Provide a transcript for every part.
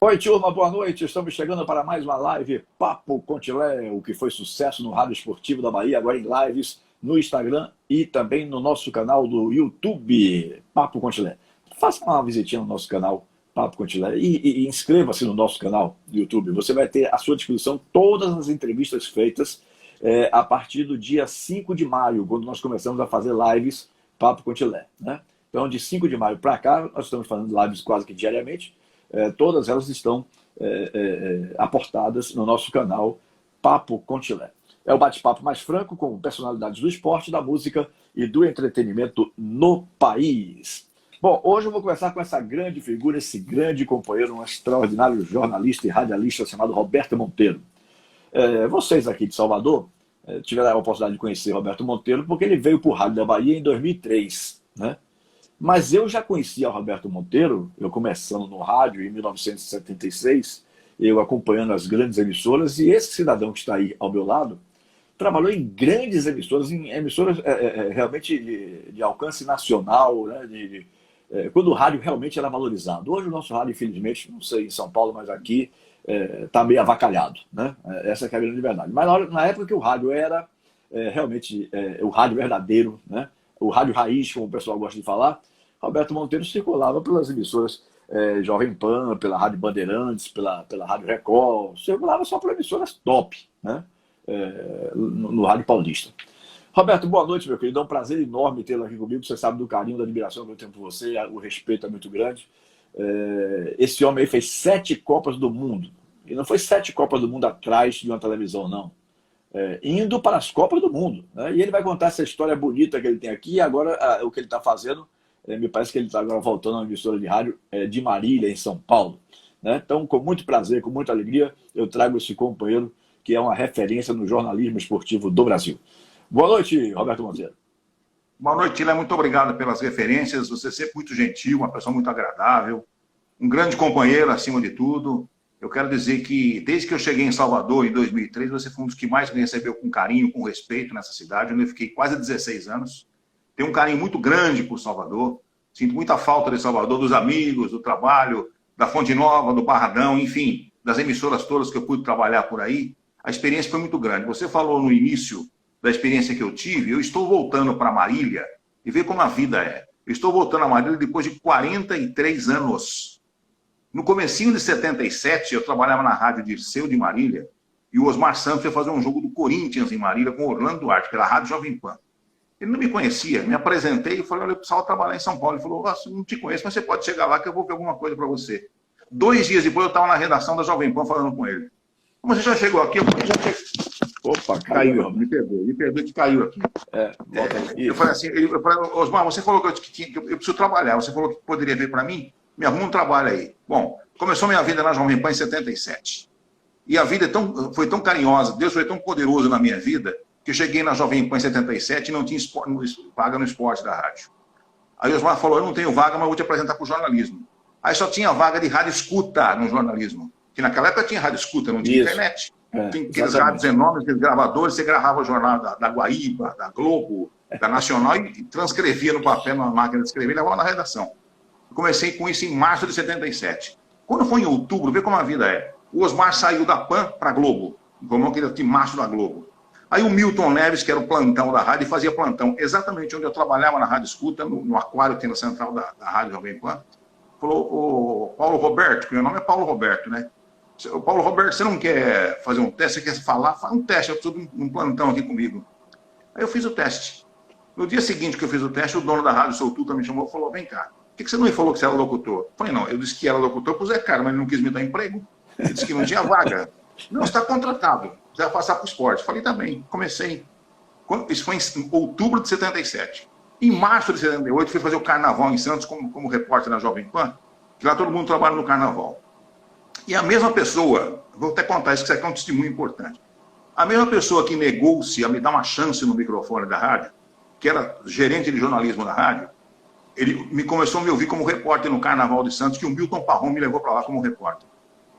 Oi, turma, boa noite. Estamos chegando para mais uma live Papo Contilé, o que foi sucesso no Rádio Esportivo da Bahia, agora em lives no Instagram e também no nosso canal do YouTube, Papo Contilé. Faça uma visitinha no nosso canal Papo Contilé e inscreva-se no nosso canal do YouTube. Você vai ter à sua disposição todas as entrevistas feitas a partir do dia 5 de maio, quando nós começamos a fazer lives Papo Contilé, né? Então, de 5 de maio para cá, nós estamos fazendo lives quase que diariamente. Todas elas estão aportadas no nosso canal Papo Contilé. É o bate-papo mais franco com personalidades do esporte, da música e do entretenimento no país. Bom, hoje eu vou conversar com essa grande figura, esse grande companheiro, um extraordinário jornalista e radialista chamado Roberto Monteiro. Vocês aqui de Salvador tiveram a oportunidade de conhecer Roberto Monteiro porque ele veio para o Rádio da Bahia em 2003, né? Mas eu já conhecia o Roberto Monteiro, eu começando no rádio em 1976, eu acompanhando as grandes emissoras, e esse cidadão que está aí ao meu lado trabalhou em grandes emissoras, em emissoras realmente de alcance nacional, né, quando o rádio realmente era valorizado. Hoje o nosso rádio, infelizmente, não sei em São Paulo, mas aqui está meio avacalhado, né? Essa é a grande verdade. Mas na época que o rádio era realmente o rádio verdadeiro, né? O rádio raiz, como o pessoal gosta de falar, Roberto Monteiro circulava pelas emissoras Jovem Pan, pela Rádio Bandeirantes, pela Rádio Record, circulava só por emissoras top, né? No Rádio Paulista. Roberto, boa noite, meu querido. É um prazer enorme tê-lo aqui comigo. Você sabe do carinho, da admiração que eu tenho por você, o respeito é muito grande. Esse homem aí fez 7 Copas do Mundo. E não foi 7 Copas do Mundo atrás de uma televisão, não. Indo para as Copas do Mundo, né? E ele vai contar essa história bonita que ele tem aqui. E agora o que ele está fazendo, me parece que ele está agora voltando a uma emissora de rádio de Marília, em São Paulo, né? Então, com muito prazer, com muita alegria, eu trago esse companheiro que é uma referência no jornalismo esportivo do Brasil. Boa noite, Roberto Monteiro. Boa noite, Tila. Muito obrigado pelas referências. Você é sempre muito gentil, uma pessoa muito agradável, um grande companheiro acima de tudo. Eu quero dizer que, desde que eu cheguei em Salvador, em 2003, você foi um dos que mais me recebeu com carinho, com respeito nessa cidade, onde eu fiquei quase 16 anos. Tenho um carinho muito grande por Salvador. Sinto muita falta de Salvador, dos amigos, do trabalho, da Fonte Nova, do Barradão, enfim, das emissoras todas que eu pude trabalhar por aí. A experiência foi muito grande. Você falou no início da experiência que eu tive. Eu estou voltando para Marília e ver como a vida é. Eu estou voltando a Marília depois de 43 anos. No comecinho de 77, eu trabalhava na Rádio Dirceu de Marília e o Osmar Santos ia fazer um jogo do Corinthians em Marília com o Orlando Duarte, pela Rádio Jovem Pan. Ele não me conhecia, me apresentei e falei, olha, eu precisava trabalhar em São Paulo. Ele falou, não te conheço, mas você pode chegar lá que eu vou ver alguma coisa para você. 2 dias depois eu estava na redação da Jovem Pan falando com ele. Mas você já chegou aqui? Eu falei, já cheguei. Opa, caiu, me perdoe que caiu aqui. Eu falei assim, eu falei, Osmar, você falou que eu preciso trabalhar, você falou que poderia vir para mim, me arruma um trabalho aí. Bom, começou minha vida na Jovem Pan em 77. E a vida foi tão carinhosa, Deus foi tão poderoso na minha vida, que eu cheguei na Jovem Pan em 77 e não tinha vaga no esporte da rádio. Aí o Osmar falou, eu não tenho vaga, mas vou te apresentar para o jornalismo. Aí só tinha vaga de rádio escuta no jornalismo. Que naquela época tinha rádio escuta, não tinha internet. Tinha aqueles rádios enormes, aqueles gravadores, você gravava o jornal da Guaíba, da Globo, da Nacional e transcrevia no papel, na máquina de escrever e levava na redação. Eu comecei com isso em março de 77. Quando foi em outubro, vê como a vida é. O Osmar saiu da PAN para a Globo, como aquele timaço da Globo. Aí o Milton Neves, que era o plantão da rádio, fazia plantão exatamente onde eu trabalhava na Rádio Escuta, no aquário que tem na central da Rádio Jovem Pan. Falou, o Paulo Roberto, que meu nome é Paulo Roberto, né? O Paulo Roberto, você não quer fazer um teste? Você quer falar? Faz um teste, eu preciso de um plantão aqui comigo. Aí eu fiz o teste. No dia seguinte que eu fiz o teste, o dono da Rádio Soltuta me chamou e falou, vem cá, por que você não me falou que você era locutor? Eu falei, não, eu disse que era locutor pro Zé Carlos, mas ele não quis me dar emprego. Ele disse que não tinha vaga. Não, você está contratado, você vai passar para o esporte. Eu falei, tá bem, comecei. Isso foi em outubro de 77. Em março de 78, fui fazer o carnaval em Santos como repórter na Jovem Pan, que lá todo mundo trabalha no carnaval. E a mesma pessoa, vou até contar isso, que isso aqui é um testemunho importante. A mesma pessoa que negou-se a me dar uma chance no microfone da rádio, que era gerente de jornalismo da rádio, ele começou a me ouvir como repórter no Carnaval de Santos, que o Milton Parron me levou para lá como repórter.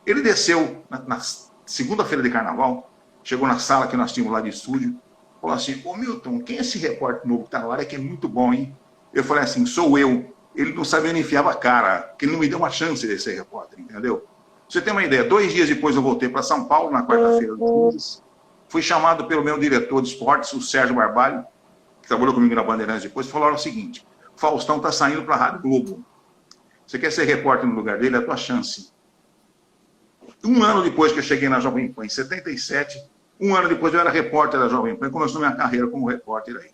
Ele desceu na segunda-feira de Carnaval, chegou na sala que nós tínhamos lá de estúdio, falou assim, ô Milton, quem é esse repórter novo que está lá? É que é muito bom, hein? Eu falei assim, sou eu. Ele não sabia nem enfiava a cara, porque ele não me deu uma chance de ser repórter, entendeu? você tem uma ideia, 2 dias depois eu voltei para São Paulo, na quarta-feira do mês. Fui chamado pelo meu diretor de esportes, o Sérgio Barbalho, que trabalhou comigo na Bandeirantes depois, e falou o seguinte: o Faustão está saindo para a Rádio Globo. Você quer ser repórter no lugar dele? É a tua chance. 1 ano depois que eu cheguei na Jovem Pan, em 77, 1 ano depois eu era repórter da Jovem Pan, e começou minha carreira como repórter aí.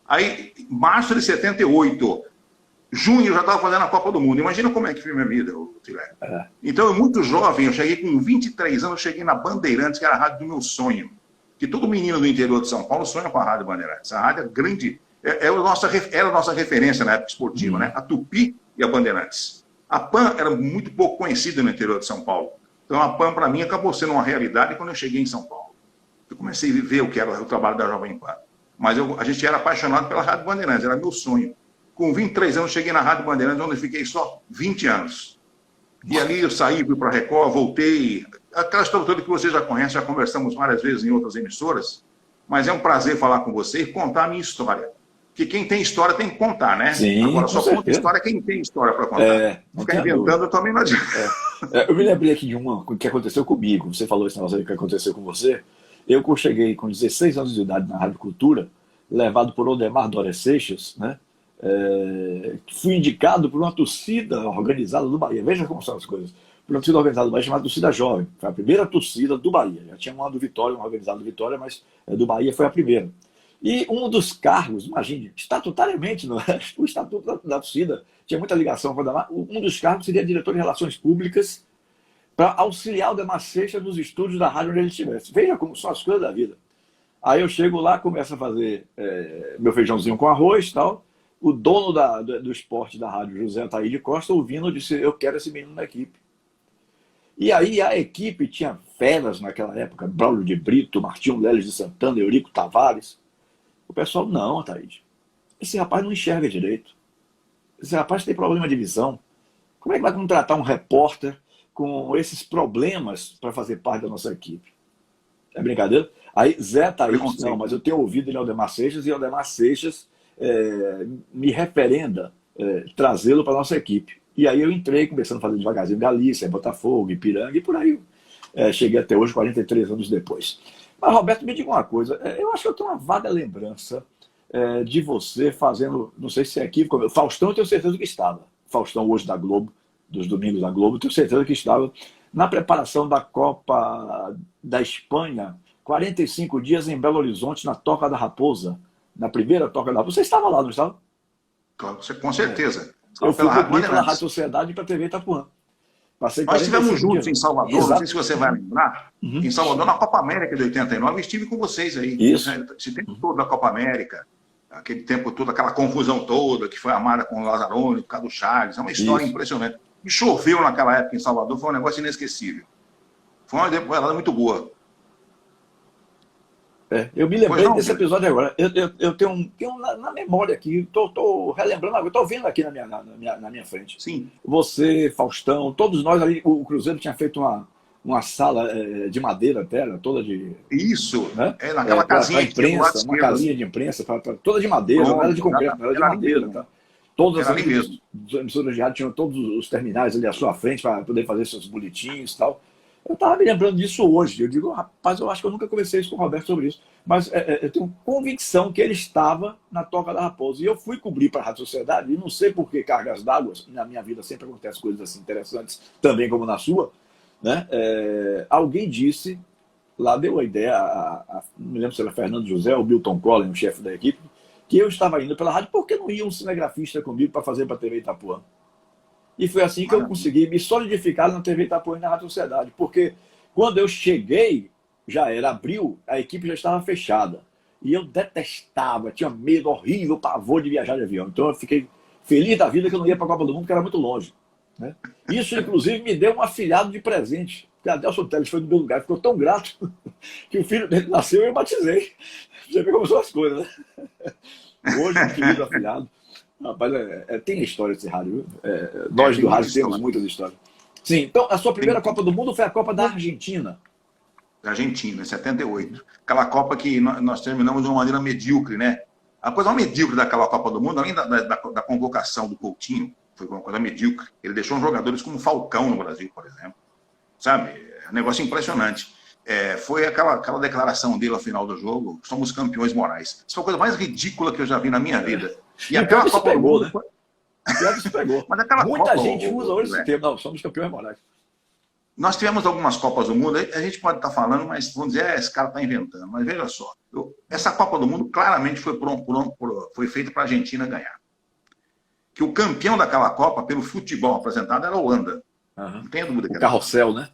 Aí, março de 78, junho eu já estava fazendo a Copa do Mundo. Imagina como é que foi minha vida, Tilé. Então, eu muito jovem, eu cheguei com 23 anos, eu cheguei na Bandeirantes, que era a rádio do meu sonho. Que todo menino do interior de São Paulo sonha com a Rádio Bandeirantes. A rádio é grande, era a nossa referência na época esportiva, né? A Tupi e a Bandeirantes. A PAN era muito pouco conhecida no interior de São Paulo. Então, a PAN, para mim, acabou sendo uma realidade quando eu cheguei em São Paulo. Eu comecei a viver o que era o trabalho da Jovem Pan. Mas a gente era apaixonado pela Rádio Bandeirantes, era meu sonho. Com 23 anos, cheguei na Rádio Bandeirantes, onde eu fiquei só 20 anos. E ali eu saí, fui para a Record, voltei. Aquela história toda que você já conhece, já conversamos várias vezes em outras emissoras, mas é um prazer falar com você e contar a minha história. Porque quem tem história tem que contar, né? Sim, agora, só conta história quem tem história para contar. Ficar inventando também não adianta. Eu me lembrei aqui de uma que aconteceu comigo. Você falou esse negócio aí que aconteceu com você. Eu cheguei com 16 anos de idade na Rádio Cultura, levado por Odemar Dória Seixas, né? Fui indicado por uma torcida organizada do Bahia. Veja como são as coisas. Por uma torcida organizada do Bahia chamada Torcida Jovem. Foi a primeira torcida do Bahia. Já tinha uma do Vitória, uma organizada do Vitória, mas do Bahia foi a primeira. E um dos cargos, imagine, estatutariamente, o estatuto da torcida tinha muita ligação com o Odemar. Um dos cargos seria diretor de Relações Públicas para auxiliar o Odemar Seixas nos estúdios da rádio onde ele estivesse. Veja como são as coisas da vida. Aí eu chego lá, começo a fazer meu feijãozinho com arroz e tal. O dono do esporte da rádio, José Ataíde Costa, ouvindo, disse: eu quero esse menino na equipe. E aí a equipe tinha feras naquela época, Braulio de Brito, Martinho Leles de Santana, Eurico Tavares. O pessoal: não, Ataíde, esse rapaz não enxerga direito. Esse rapaz tem problema de visão. Como é que vai contratar um repórter com esses problemas para fazer parte da nossa equipe? É brincadeira? Aí Zé Ataíde disse: não, mas eu tenho ouvido em Odemar Seixas, e Odemar Seixas me referenda trazê-lo para a nossa equipe. E aí eu entrei, começando a fazer devagarzinho Galícia, Botafogo, Ipiranga, e por aí cheguei até hoje, 43 anos depois. Mas, Roberto, me diga uma coisa, eu acho que eu tenho uma vaga lembrança de você fazendo, não sei se é equívoco, Faustão eu tenho certeza que estava, Faustão hoje da Globo, dos domingos da Globo, eu tenho certeza que estava na preparação da Copa da Espanha, 45 dias em Belo Horizonte, na Toca da Raposa, na primeira Toca da Raposa. Você estava lá, não estava? Com certeza. Eu fui pela Rádio Sociedade e para a TV Itapuã. Nós estivemos juntos em Salvador, exato. Não sei se você vai lembrar, em Salvador, na Copa América de 89, eu estive com vocês aí. Isso. Esse tempo todo da Copa América, aquele tempo todo, aquela confusão toda que foi amada com o Lazzaroni, por causa do Charles, é uma história impressionante. E choveu naquela época em Salvador, foi um negócio inesquecível. Foi uma temporada muito boa. Eu me lembrei desse episódio agora. Eu tenho na memória aqui, estou relembrando agora, estou vendo aqui na minha frente. Sim. Você, Faustão, todos nós ali, o Cruzeiro tinha feito uma sala de madeira até, toda de... Isso, né? Naquela casinha de imprensa, uma casinha de imprensa, toda de madeira, não era de concreto, era de madeira. Tá? Todas as emissoras de rádio tinham todos os terminais ali à sua frente para poder fazer seus boletins e tal. Eu estava me lembrando disso hoje. Eu digo: rapaz, eu acho que eu nunca conversei isso com o Roberto sobre isso. Mas eu tenho convicção que ele estava na Toca da Raposa. E eu fui cobrir para a Rádio Sociedade, e não sei por que cargas d'água, na minha vida sempre acontecem coisas assim interessantes, também como na sua, né? Alguém disse, lá deu a ideia, não me lembro se era Fernando José ou Milton Collin, o chefe da equipe, que eu estava indo pela rádio, por que não ia um cinegrafista comigo para fazer para a TV Itapuã? E foi assim que eu consegui me solidificar na TV Itapuã e na Rádio Sociedade. Porque quando eu cheguei, já era abril, a equipe já estava fechada. E eu detestava, tinha medo horrível, pavor de viajar de avião. Então eu fiquei feliz da vida que eu não ia para a Copa do Mundo, porque era muito longe. Né? Isso, inclusive, me deu um afilhado de presente. Porque Adelson Telles foi no meu lugar, ficou tão grato que o filho dele nasceu e eu batizei. Você vê como são as coisas, né? Hoje, um querido afilhado. Rapaz, tem história desse rádio. Nós do rádio temos muitas histórias. Sim, então a sua primeira Copa do Mundo foi a Copa da Argentina. Da Argentina, em 78. Aquela Copa que nós terminamos de uma maneira medíocre, né? A coisa medíocre daquela Copa do Mundo, além da convocação do Coutinho, foi uma coisa medíocre. Ele deixou jogadores como Falcão no Brasil, por exemplo. sabe? É um negócio impressionante. Foi aquela declaração dele ao final do jogo: somos campeões morais. Isso foi a coisa mais ridícula que eu já vi na minha vida. E aquela Copa do Mundo... Pior que se pegou. Mas aquela Muita Copa, gente usa hoje esse termo. Não, somos campeões morais. Nós tivemos algumas Copas do Mundo, a gente pode estar falando, mas vamos dizer, esse cara está inventando. Mas veja só, essa Copa do Mundo claramente foi feita para a Argentina ganhar. Que o campeão daquela Copa, pelo futebol apresentado, era a Holanda. Uhum. Não tenho dúvida que era. O carrossel, né?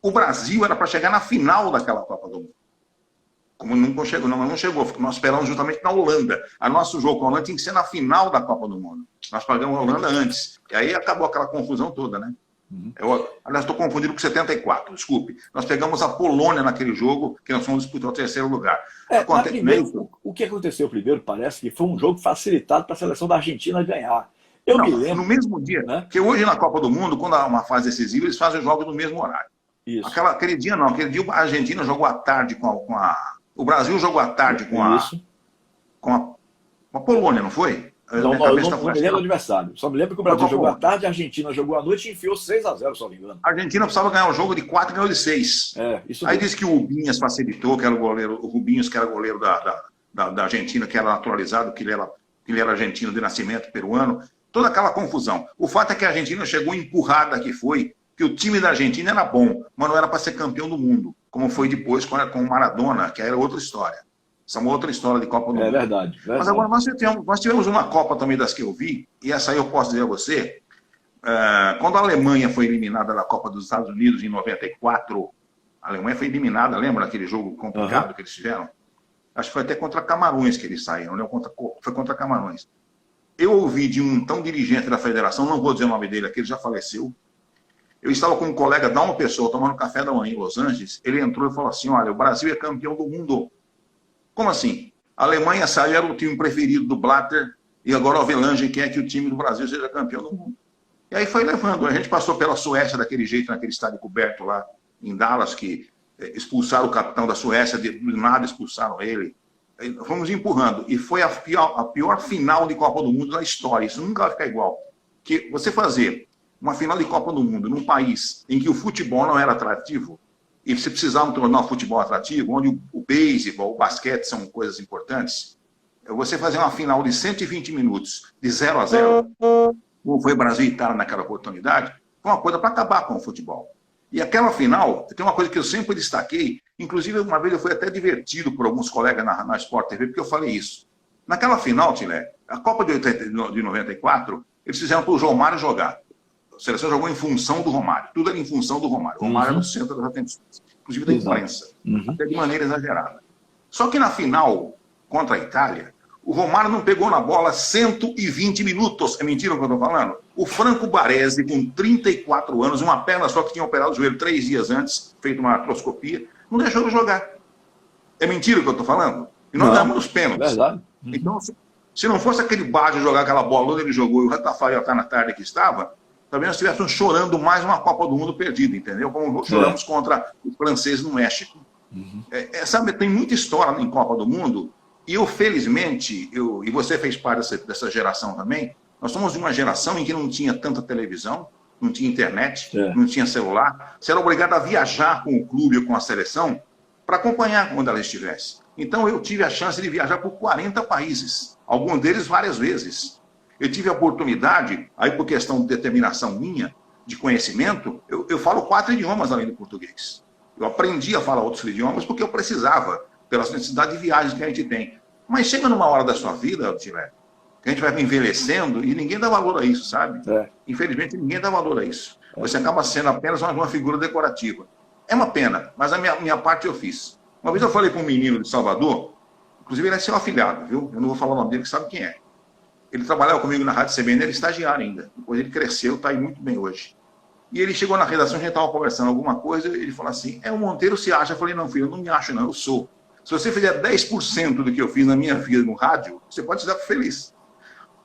O Brasil era para chegar na final daquela Copa do Mundo. Como não chegou, nós esperamos justamente na Holanda. O nosso jogo com a Holanda tinha que ser na final da Copa do Mundo. Nós pagamos a Holanda antes. E aí acabou aquela confusão toda, né? Aliás, estou confundindo com 74, desculpe. Nós pegamos a Polônia naquele jogo, que nós fomos disputar o terceiro lugar. Primeiro, o que aconteceu primeiro, parece que foi um jogo facilitado para a seleção da Argentina ganhar. Eu me lembro. No mesmo dia, né? Porque hoje na Copa do Mundo, quando há uma fase decisiva, eles fazem os jogos no mesmo horário. Isso. Aquele dia não, aquele dia a Argentina jogou à tarde o Brasil jogou à tarde com a Polônia, não foi? Não me lembro do adversário. Só me lembro que o Brasil jogou à tarde, a Argentina jogou à noite e enfiou 6-0, se não me engano. A Argentina precisava ganhar o jogo de 4 e ganhou de 6. Aí disse que o Rubinhos facilitou, que era o goleiro, o Rubinhos, que era goleiro da Argentina, que era naturalizado, que ele era argentino de nascimento, peruano. Toda aquela confusão. O fato é que a Argentina chegou empurrada que foi, que o time da Argentina era bom, mas não era para ser campeão do mundo, como foi depois com o Maradona, que era outra história. Essa é uma outra história de Copa do Mundo. É verdade. Mas agora nós tivemos uma Copa também das que eu vi, e essa aí eu posso dizer a você, quando a Alemanha foi eliminada da Copa dos Estados Unidos em 94, a Alemanha foi eliminada, lembra daquele jogo complicado que eles tiveram? Acho que foi até contra Camarões que eles saíram, né? Foi contra Camarões. Eu ouvi de um tão dirigente da federação, não vou dizer o nome dele aqui, ele já faleceu. Eu estava com um colega da uma pessoa tomando café da manhã em Los Angeles, ele entrou e falou assim: olha, o Brasil é campeão do mundo. Como assim? A Alemanha saiu, era o time preferido do Blatter, e agora o Avelange quer que o time do Brasil seja campeão do mundo. E aí foi levando. A gente passou pela Suécia daquele jeito, naquele estádio coberto lá em Dallas, que expulsaram o capitão da Suécia, do nada expulsaram ele. Fomos empurrando. E foi a pior final de Copa do Mundo da história. Isso nunca vai ficar igual. Que você fazer uma final de Copa do Mundo num país em que o futebol não era atrativo, e você precisava tornar o futebol atrativo, onde o beisebol, o basquete são coisas importantes, você fazer uma final de 120 minutos, de 0-0, como foi Brasil e Itália naquela oportunidade, foi uma coisa para acabar com o futebol. E aquela final, tem uma coisa que eu sempre destaquei, inclusive uma vez eu fui até divertido por alguns colegas na Sport TV, porque eu falei isso. Naquela final, Tilé, a Copa de 94, eles fizeram para o João Mário jogar. A seleção jogou em função do Romário. Tudo era em função do Romário. O Romário era o centro das atenções, inclusive da imprensa, até de maneira exagerada. Só que na final, contra a Itália, o Romário não pegou na bola 120 minutos. É mentira o que eu estou falando? O Franco Baresi, com 34 anos, uma perna só, que tinha operado o joelho 3 dias antes, feito uma artroscopia, não deixou ele jogar. É mentira o que eu estou falando? E nós damos nos pênaltis. Verdade. Então, se não fosse aquele Baggio jogar aquela bola onde ele jogou e o Ratafari estar na tarde que estava, talvez nós estivéssemos chorando mais uma Copa do Mundo perdida, entendeu? Como choramos contra o francês no México. Sabe, tem muita história em Copa do Mundo, e eu, felizmente, e você fez parte dessa geração também, nós somos de uma geração em que não tinha tanta televisão, não tinha internet, não tinha celular, você era obrigado a viajar com o clube ou com a seleção para acompanhar quando ela estivesse. Então eu tive a chance de viajar por 40 países, alguns deles várias vezes. Eu tive a oportunidade, aí por questão de determinação minha, de conhecimento, eu falo 4 idiomas além do português. Eu aprendi a falar outros idiomas porque eu precisava, pelas necessidades de viagens que a gente tem. Mas chega numa hora da sua vida, Tilé, que a gente vai envelhecendo e ninguém dá valor a isso, sabe? Infelizmente, ninguém dá valor a isso. Você acaba sendo apenas uma figura decorativa. É uma pena, mas a minha parte eu fiz. Uma vez eu falei com um menino de Salvador, inclusive ele é seu afilhado, viu? Eu não vou falar o nome dele, que sabe quem é. Ele trabalhava comigo na Rádio CBN, ele era estagiário ainda. Depois ele cresceu, está aí muito bem hoje. E ele chegou na redação, a gente estava conversando alguma coisa, e ele falou assim, o Monteiro se acha? Eu falei, não, filho, eu não me acho não, eu sou. Se você fizer 10% do que eu fiz na minha vida no rádio, você pode estar feliz.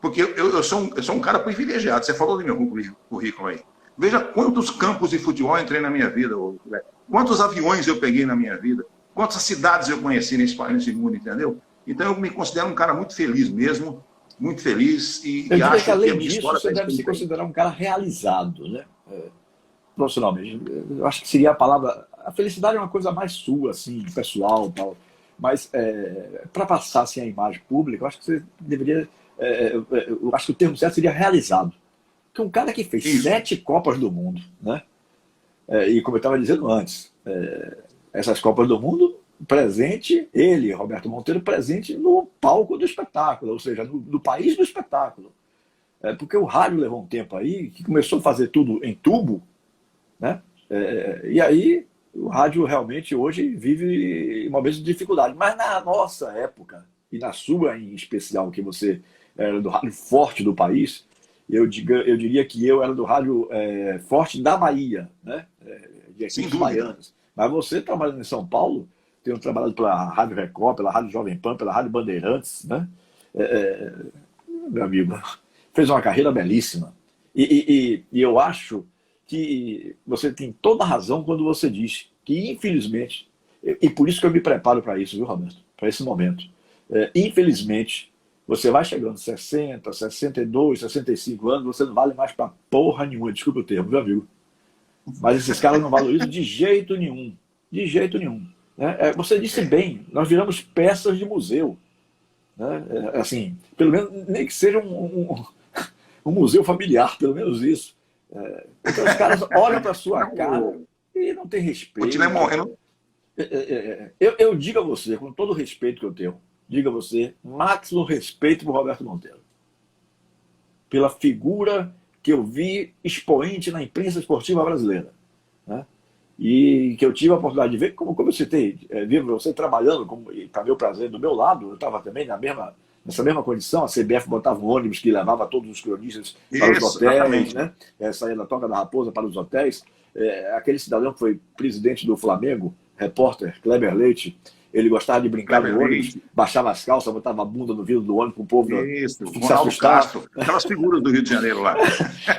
Porque eu sou um cara privilegiado. Você falou do meu currículo aí. Veja quantos campos de futebol eu entrei na minha vida. Quantos aviões eu peguei na minha vida. Quantas cidades eu conheci nesse mundo, entendeu? Então eu me considero um cara muito feliz mesmo. Muito feliz. E eu acho que além a minha disso, história você deve se considerar um cara realizado, né? profissionalmente. Eu acho que seria a palavra... A felicidade é uma coisa mais sua, assim, pessoal, tal. Mas para passar assim, a imagem pública, eu acho que você deveria... eu acho que o termo certo seria realizado. Porque um cara que fez 7 Copas do Mundo, né? E como eu estava dizendo antes, essas Copas do Mundo, presente, ele, Roberto Monteiro, presente no palco do espetáculo, ou seja, no país do espetáculo. Porque o rádio levou um tempo aí, que começou a fazer tudo em tubo, né? E aí o rádio realmente hoje vive momentos de dificuldade. Mas na nossa época, e na sua em especial, que você era do rádio forte do país, eu diria que eu era do rádio forte da Bahia, né? De equipes baianas. Mas você trabalhando em São Paulo, tem trabalhado pela Rádio Record, pela Rádio Jovem Pan, pela Rádio Bandeirantes, né? Meu amigo, fez uma carreira belíssima. E eu acho que você tem toda a razão quando você diz que, infelizmente, e por isso que eu me preparo para isso, viu, Roberto? Para esse momento. Infelizmente, você vai chegando 60, 62, 65 anos, você não vale mais para porra nenhuma, desculpa o termo, viu, amigo? Mas esses caras não valorizam de jeito nenhum. De jeito nenhum. Você disse bem, nós viramos peças de museu. Né? Assim, pelo menos, nem que seja um museu familiar, pelo menos isso. Então os caras olham para sua cara e não tem respeito. Eu digo a você, com todo o respeito que eu tenho, digo a você, máximo respeito por Roberto Monteiro. Pela figura que eu vi expoente na imprensa esportiva brasileira. Né? E que eu tive a oportunidade de ver, como eu citei, ver você trabalhando, e para meu prazer, do meu lado, eu estava também nessa mesma condição, a CBF botava um ônibus que levava todos os cronistas para os hotéis, né? Saía da Toca da Raposa para os hotéis. Aquele cidadão que foi presidente do Flamengo, repórter, Kleber Leite, ele gostava de brincar no ônibus, baixava as calças, botava a bunda no vidro do ônibus para o povo se assustar. Aquelas figuras do Rio de Janeiro lá.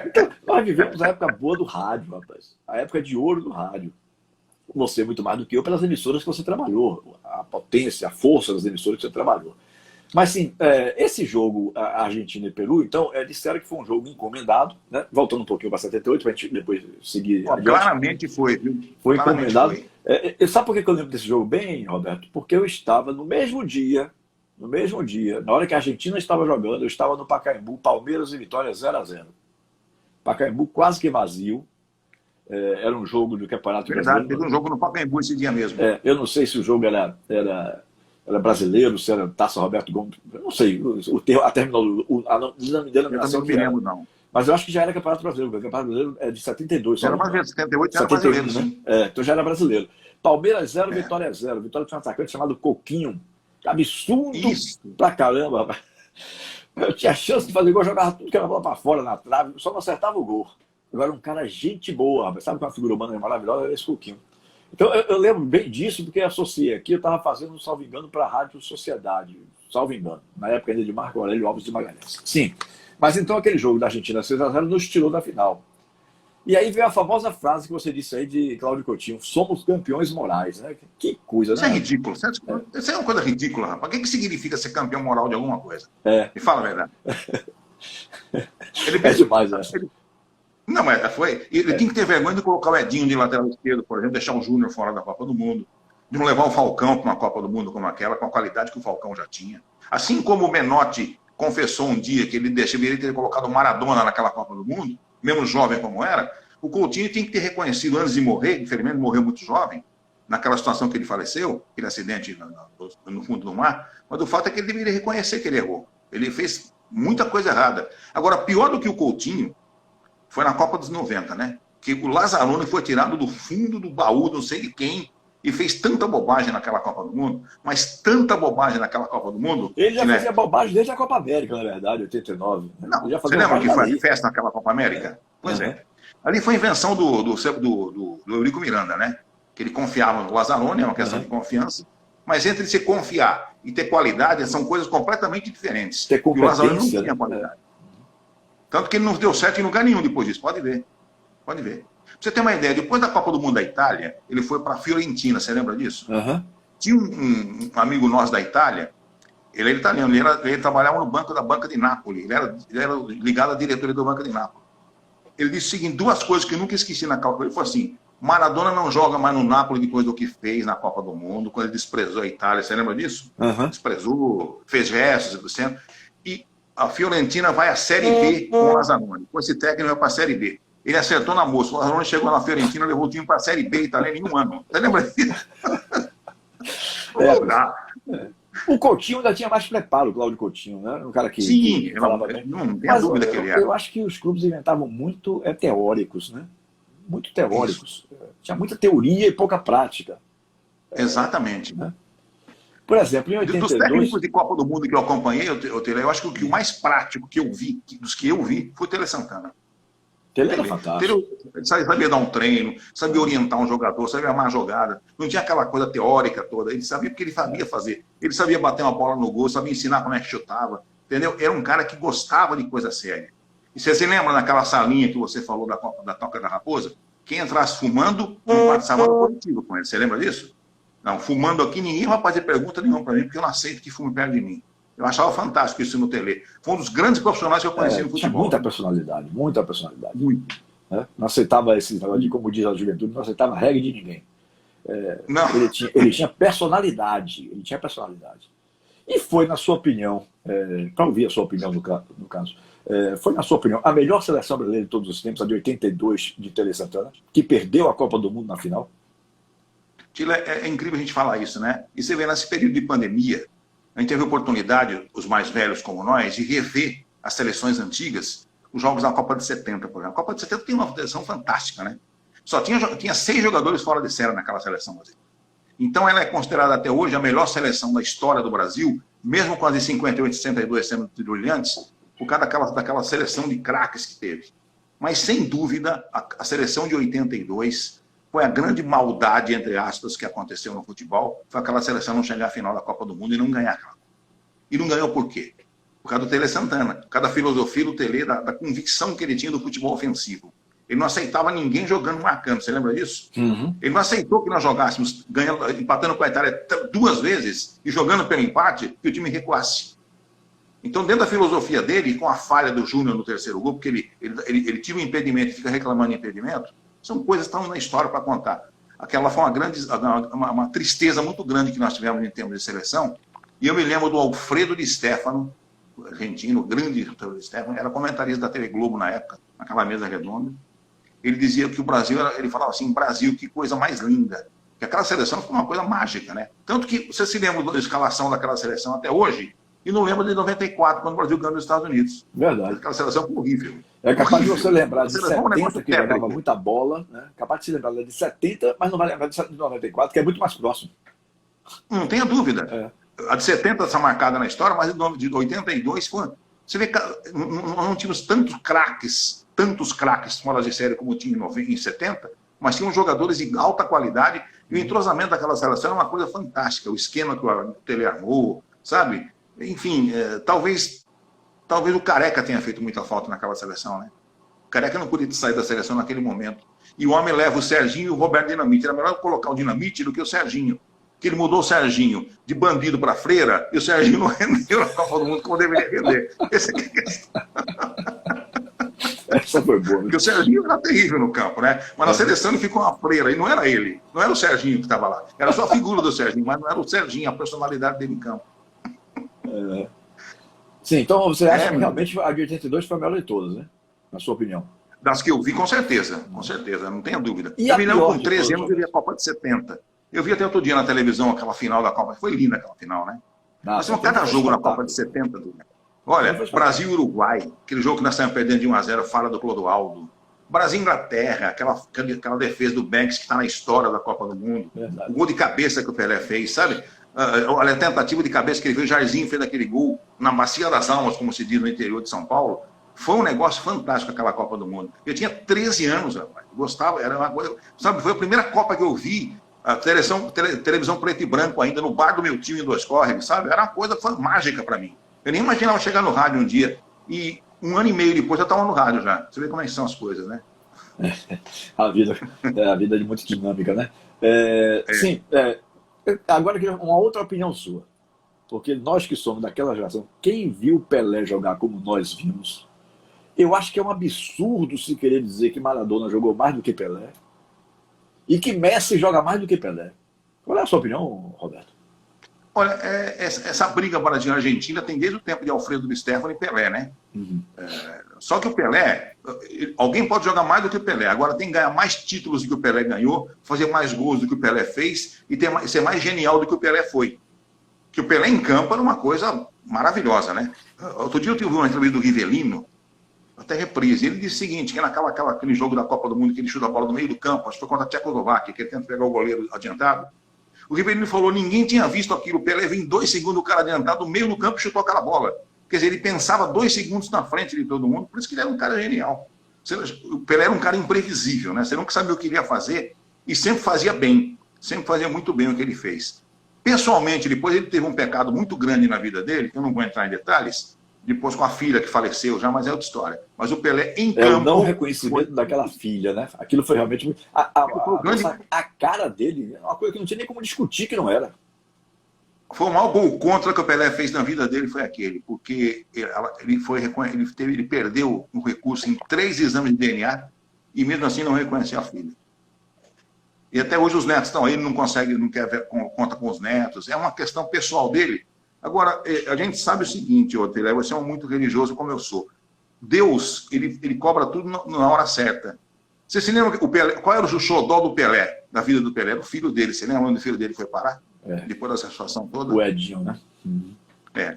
Então, nós vivemos a época boa do rádio, rapaz. A época de ouro do rádio. Você muito mais do que eu pelas emissoras que você trabalhou, a potência, a força das emissoras que você trabalhou. Mas sim, esse jogo Argentina e Peru, então, disseram que foi um jogo encomendado, né? Voltando um pouquinho para 78, para a gente depois seguir. Claramente foi, viu? Foi encomendado. Sabe por que eu lembro desse jogo bem, Roberto? Porque eu estava no mesmo dia, na hora que a Argentina estava jogando, eu estava no Pacaembu, Palmeiras e Vitória 0-0. Pacaembu quase que vazio. Era um jogo do Campeonato Brasileiro. Teve um jogo no Pacaembu esse dia mesmo. Eu não sei se o jogo era brasileiro, se era Taça Roberto Gomes, eu não sei, a denominação que era. Não. Mas eu acho que já era Campeonato Brasileiro, porque o Campeonato Brasileiro é de 72. Era mais de 78, era brasileiro, né? Então já era brasileiro. Palmeiras 0, Vitória 0. Vitória tinha um atacante chamado Coquinho. Absurdo pra caramba. Eu tinha chance de fazer gol, jogava tudo que era bola pra fora, na trave, só não acertava o gol. Eu era um cara gente boa, rapaz. Sabe que uma figura humana maravilhosa era esse Coquinho. Então, eu lembro bem disso, porque associei aqui, eu estava fazendo, salvo engano, para a Rádio Sociedade, salvo engano, na época ainda de Marco Aurélio Alves de Magalhães. Sim, mas então aquele jogo da Argentina 6-0 nos tirou da final. E aí veio a famosa frase que você disse aí de Cláudio Coutinho, somos campeões morais, né? Que coisa, né? Isso é ridículo, isso é uma coisa ridícula, rapaz. O que significa ser campeão moral de alguma coisa? Me fala a verdade. Ele pensou, demais essa. Não, mas foi. Ele tinha que ter vergonha de colocar o Edinho de lateral esquerdo, por exemplo, deixar o Júnior fora da Copa do Mundo, de não levar o Falcão para uma Copa do Mundo como aquela, com a qualidade que o Falcão já tinha. Assim como o Menotti confessou um dia que ele deveria ter colocado o Maradona naquela Copa do Mundo, mesmo jovem como era, o Coutinho tinha que ter reconhecido antes de morrer, infelizmente morreu muito jovem, naquela situação que ele faleceu, aquele acidente no fundo do mar, mas o fato é que ele deveria reconhecer que ele errou. Ele fez muita coisa errada. Agora, pior do que o Coutinho, foi na Copa dos 90, né? Que o Lazzaroni foi tirado do fundo do baú, não sei de quem, e fez tanta bobagem naquela Copa do Mundo, mas tanta bobagem naquela Copa do Mundo... Ele já fazia bobagem desde a Copa América, na verdade, 89. Né? Não, você lembra que foi festa naquela Copa América? Pois é. Ali foi invenção do Eurico Miranda, né? Que ele confiava no Lazzaroni, é uma questão de confiança, mas entre se confiar e ter qualidade, são coisas completamente diferentes. Ter competência, e o Lazzaroni não tinha qualidade. Tanto que ele não deu certo em lugar nenhum depois disso. Pode ver. Pode ver. Pra você ter uma ideia, depois da Copa do Mundo da Itália, ele foi para a Fiorentina. Você lembra disso? Tinha um amigo nosso da Itália, ele era italiano, ele trabalhava no banco da Banca de Nápoles. Ele era ligado à diretoria do Banco de Nápoles. ele disse o seguinte, duas coisas que eu nunca esqueci na Copa. Ele falou assim, Maradona não joga mais no Napoli depois do que fez na Copa do Mundo, quando ele desprezou a Itália, você lembra disso? Desprezou, fez gestos, etc. E a Fiorentina vai à Série B com o Lazzaroni. Com esse técnico vai para a Série B. Ele acertou na moça. O Lazzaroni chegou na Fiorentina, levou o time para a Série B italiana em um ano. Você lembra disso? O Coutinho ainda tinha mais preparo, o Cláudio Coutinho, né? Um cara que, sim, que falava bem. Não tem a dúvida que ele era. Eu acho que os clubes inventavam muito teóricos, né? Muito teóricos. Isso. Tinha muita teoria e pouca prática. Exatamente. Né? Por exemplo, em 82... Dos técnicos de Copa do Mundo que eu acompanhei, eu acho que o que o mais prático que eu vi, dos que eu vi, foi o Tele Santana. Tele era fantástico. Ele sabia dar um treino, sabia orientar um jogador, sabia armar a jogada. Não tinha aquela coisa teórica toda. Ele sabia porque ele sabia fazer. Ele sabia bater uma bola no gol, sabia ensinar como é que chutava. Entendeu? Era um cara que gostava de coisa séria. E você se lembra daquela salinha que você falou da Toca da Raposa? Quem entrasse fumando não participava do coletivo com ele. Você lembra disso? Não, fumando aqui, ninguém vai fazer pergunta nenhuma para mim, porque eu não aceito que fume perto de mim. Eu achava fantástico isso no Tele. Foi um dos grandes profissionais que eu conheci no futebol. Tinha muita personalidade, muita personalidade. Muito. Né? Não aceitava esse negócio de, como diz a juventude, não aceitava a regra de ninguém. Não. Ele tinha personalidade. Ele tinha personalidade. E foi, na sua opinião, para ouvir a sua opinião no caso, foi, na sua opinião, a melhor seleção brasileira de todos os tempos, a de 82, de Tele Santana, que perdeu a Copa do Mundo na final? Tila, é incrível a gente falar isso, né? E você vê nesse período de pandemia, a gente teve a oportunidade, os mais velhos como nós, de rever as seleções antigas, os jogos da Copa de 70, por exemplo. A Copa de 70 tem uma seleção fantástica, né? Só tinha 6 jogadores fora de série naquela seleção. Então ela é considerada até hoje a melhor seleção da história do Brasil, mesmo com as de 58 e 62 sendo brilhantes, por causa daquela seleção de craques que teve. Mas, sem dúvida, a seleção de 82 foi a grande maldade, entre aspas, que aconteceu no futebol, foi aquela seleção não chegar à final da Copa do Mundo e não ganhar aquela. E não ganhou por quê? Por causa do Tele Santana, por causa da filosofia do Tele, da convicção que ele tinha do futebol ofensivo. Ele não aceitava ninguém jogando marcando, você lembra disso? Ele não aceitou que nós jogássemos empatando com a Itália 2 vezes e jogando pelo empate, que o time recuasse. Então, dentro da filosofia dele, com a falha do Júnior no 3º gol, porque ele tira um impedimento e fica reclamando de impedimento, são coisas que estão na história para contar. Aquela foi uma tristeza muito grande que nós tivemos em termos de seleção. E eu me lembro do Alfredo Di Stefano, argentino, grande Alfredo Di Stefano, era comentarista da TV Globo na época, naquela mesa redonda. Ele dizia que o Brasil, ele falava assim, Brasil, que coisa mais linda. Que aquela seleção foi uma coisa mágica, né? Tanto que você se lembra da escalação daquela seleção até hoje, e não lembra de 94, quando o Brasil ganhou nos Estados Unidos. Verdade. Aquela seleção foi horrível. É capaz de você lembrar de 70, que técnico. jogava muita bola, né? Capaz de se lembrar de 70, mas não vai lembrar de 94, que é muito mais próximo. Não tenha dúvida. A de 70 está marcada na história, mas de 82 foi... Você vê que não tínhamos tantos craques fora de série como tinha em 70, mas tinham jogadores de alta qualidade e o entrosamento daquela seleção era uma coisa fantástica. O esquema que o Tele armou, sabe? Enfim, talvez o Careca tenha feito muita falta naquela seleção, né? O Careca não podia sair da seleção naquele momento. E o homem leva o Serginho e o Roberto Dinamite. Era melhor colocar o Dinamite do que o Serginho. Porque ele mudou o Serginho de bandido para freira e o Serginho não rendeu na Copa do Mundo como deveria render. Essa é a questão. Essa foi boa. Porque o Serginho era terrível no campo, né? Mas na seleção ele ficou uma freira. E não era ele. Não era o Serginho que estava lá. Era só a figura do Serginho, mas não era o Serginho, a personalidade dele em campo. Sim, então você acha que realmente a de 82 foi a melhor de todas, né? Na sua opinião? Das que eu vi, com certeza, não tenha dúvida. Eu me lembro com 13 anos eu vi a Copa de 70. Eu vi até outro dia na televisão aquela final da Copa. Foi linda aquela final, né? Nós temos cada jogo na Copa de 70. Olha, Brasil e Uruguai, aquele jogo que nós estamos perdendo de 1-0, fala do Clodoaldo. Brasil e Inglaterra, aquela defesa do Banks que está na história da Copa do Mundo. Verdade. O gol de cabeça que o Pelé fez, sabe? Olha, a tentativa de cabeça que ele fez, o Jairzinho fez aquele gol na Bacia das Almas, como se diz no interior de São Paulo. Foi um negócio fantástico aquela Copa do Mundo. Eu tinha 13 anos, rapaz. Gostava, era uma coisa... Sabe, foi a primeira Copa que eu vi, a televisão preto e branco ainda, no bar do meu tio em Dois Córregos, sabe? Era uma coisa mágica para mim. Eu nem imaginava chegar no rádio um dia. E 1 ano e meio depois eu estava no rádio já. Você vê como é que são as coisas, né? A vida é muito dinâmica, né? Sim, agora eu queria uma outra opinião sua. Porque nós que somos daquela geração, quem viu Pelé jogar como nós vimos, Eu acho que é um absurdo se querer dizer que Maradona jogou mais do que Pelé e que Messi joga mais do que Pelé. Qual é a sua opinião, Roberto? Olha, essa briga para a Argentina tem desde o tempo de Alfredo Di Stéfano e Pelé, né? Só que o Pelé, alguém pode jogar mais do que o Pelé, agora tem que ganhar mais títulos do que o Pelé ganhou, fazer mais gols do que o Pelé fez e ser mais genial do que o Pelé foi. Que o Pelé em campo era uma coisa maravilhosa, né? Outro dia eu tive uma entrevista do Rivelino, até reprise, ele disse o seguinte, que naquele jogo da Copa do Mundo que ele chuta a bola no meio do campo, acho que foi contra a Tchecoslováquia, que ele tenta pegar o goleiro adiantado, o Rivelino falou, ninguém tinha visto aquilo, o Pelé veio em 2 segundos, o cara adiantado, no meio do campo, chutou aquela bola. Quer dizer, ele pensava 2 segundos na frente de todo mundo, por isso que ele era um cara genial. O Pelé era um cara imprevisível, né? Você nunca sabia o que ele ia fazer e sempre fazia bem, sempre fazia muito bem o que ele fez. Pessoalmente, depois ele teve um pecado muito grande na vida dele, que eu não vou entrar em detalhes, depois com a filha que faleceu já, mas é outra história. Mas o Pelé em campo... o não reconhecimento daquela filha, né? Aquilo foi realmente... A cara dele é uma coisa que não tinha nem como discutir que não era. Foi o maior gol contra que o Pelé fez na vida dele, foi aquele, porque ele perdeu um recurso em 3 exames de DNA e mesmo assim não reconheceu a filha. E até hoje os netos estão aí, ele não consegue, não quer ver conta com os netos, é uma questão pessoal dele. Agora, a gente sabe o seguinte, Otelé, você é muito religioso como eu sou. Deus, ele cobra tudo na hora certa. Você se lembra o Pelé, qual era o xodó do Pelé, da vida do Pelé? Era o filho dele, você lembra onde o filho dele foi parar? Depois dessa situação toda? O Edinho, né?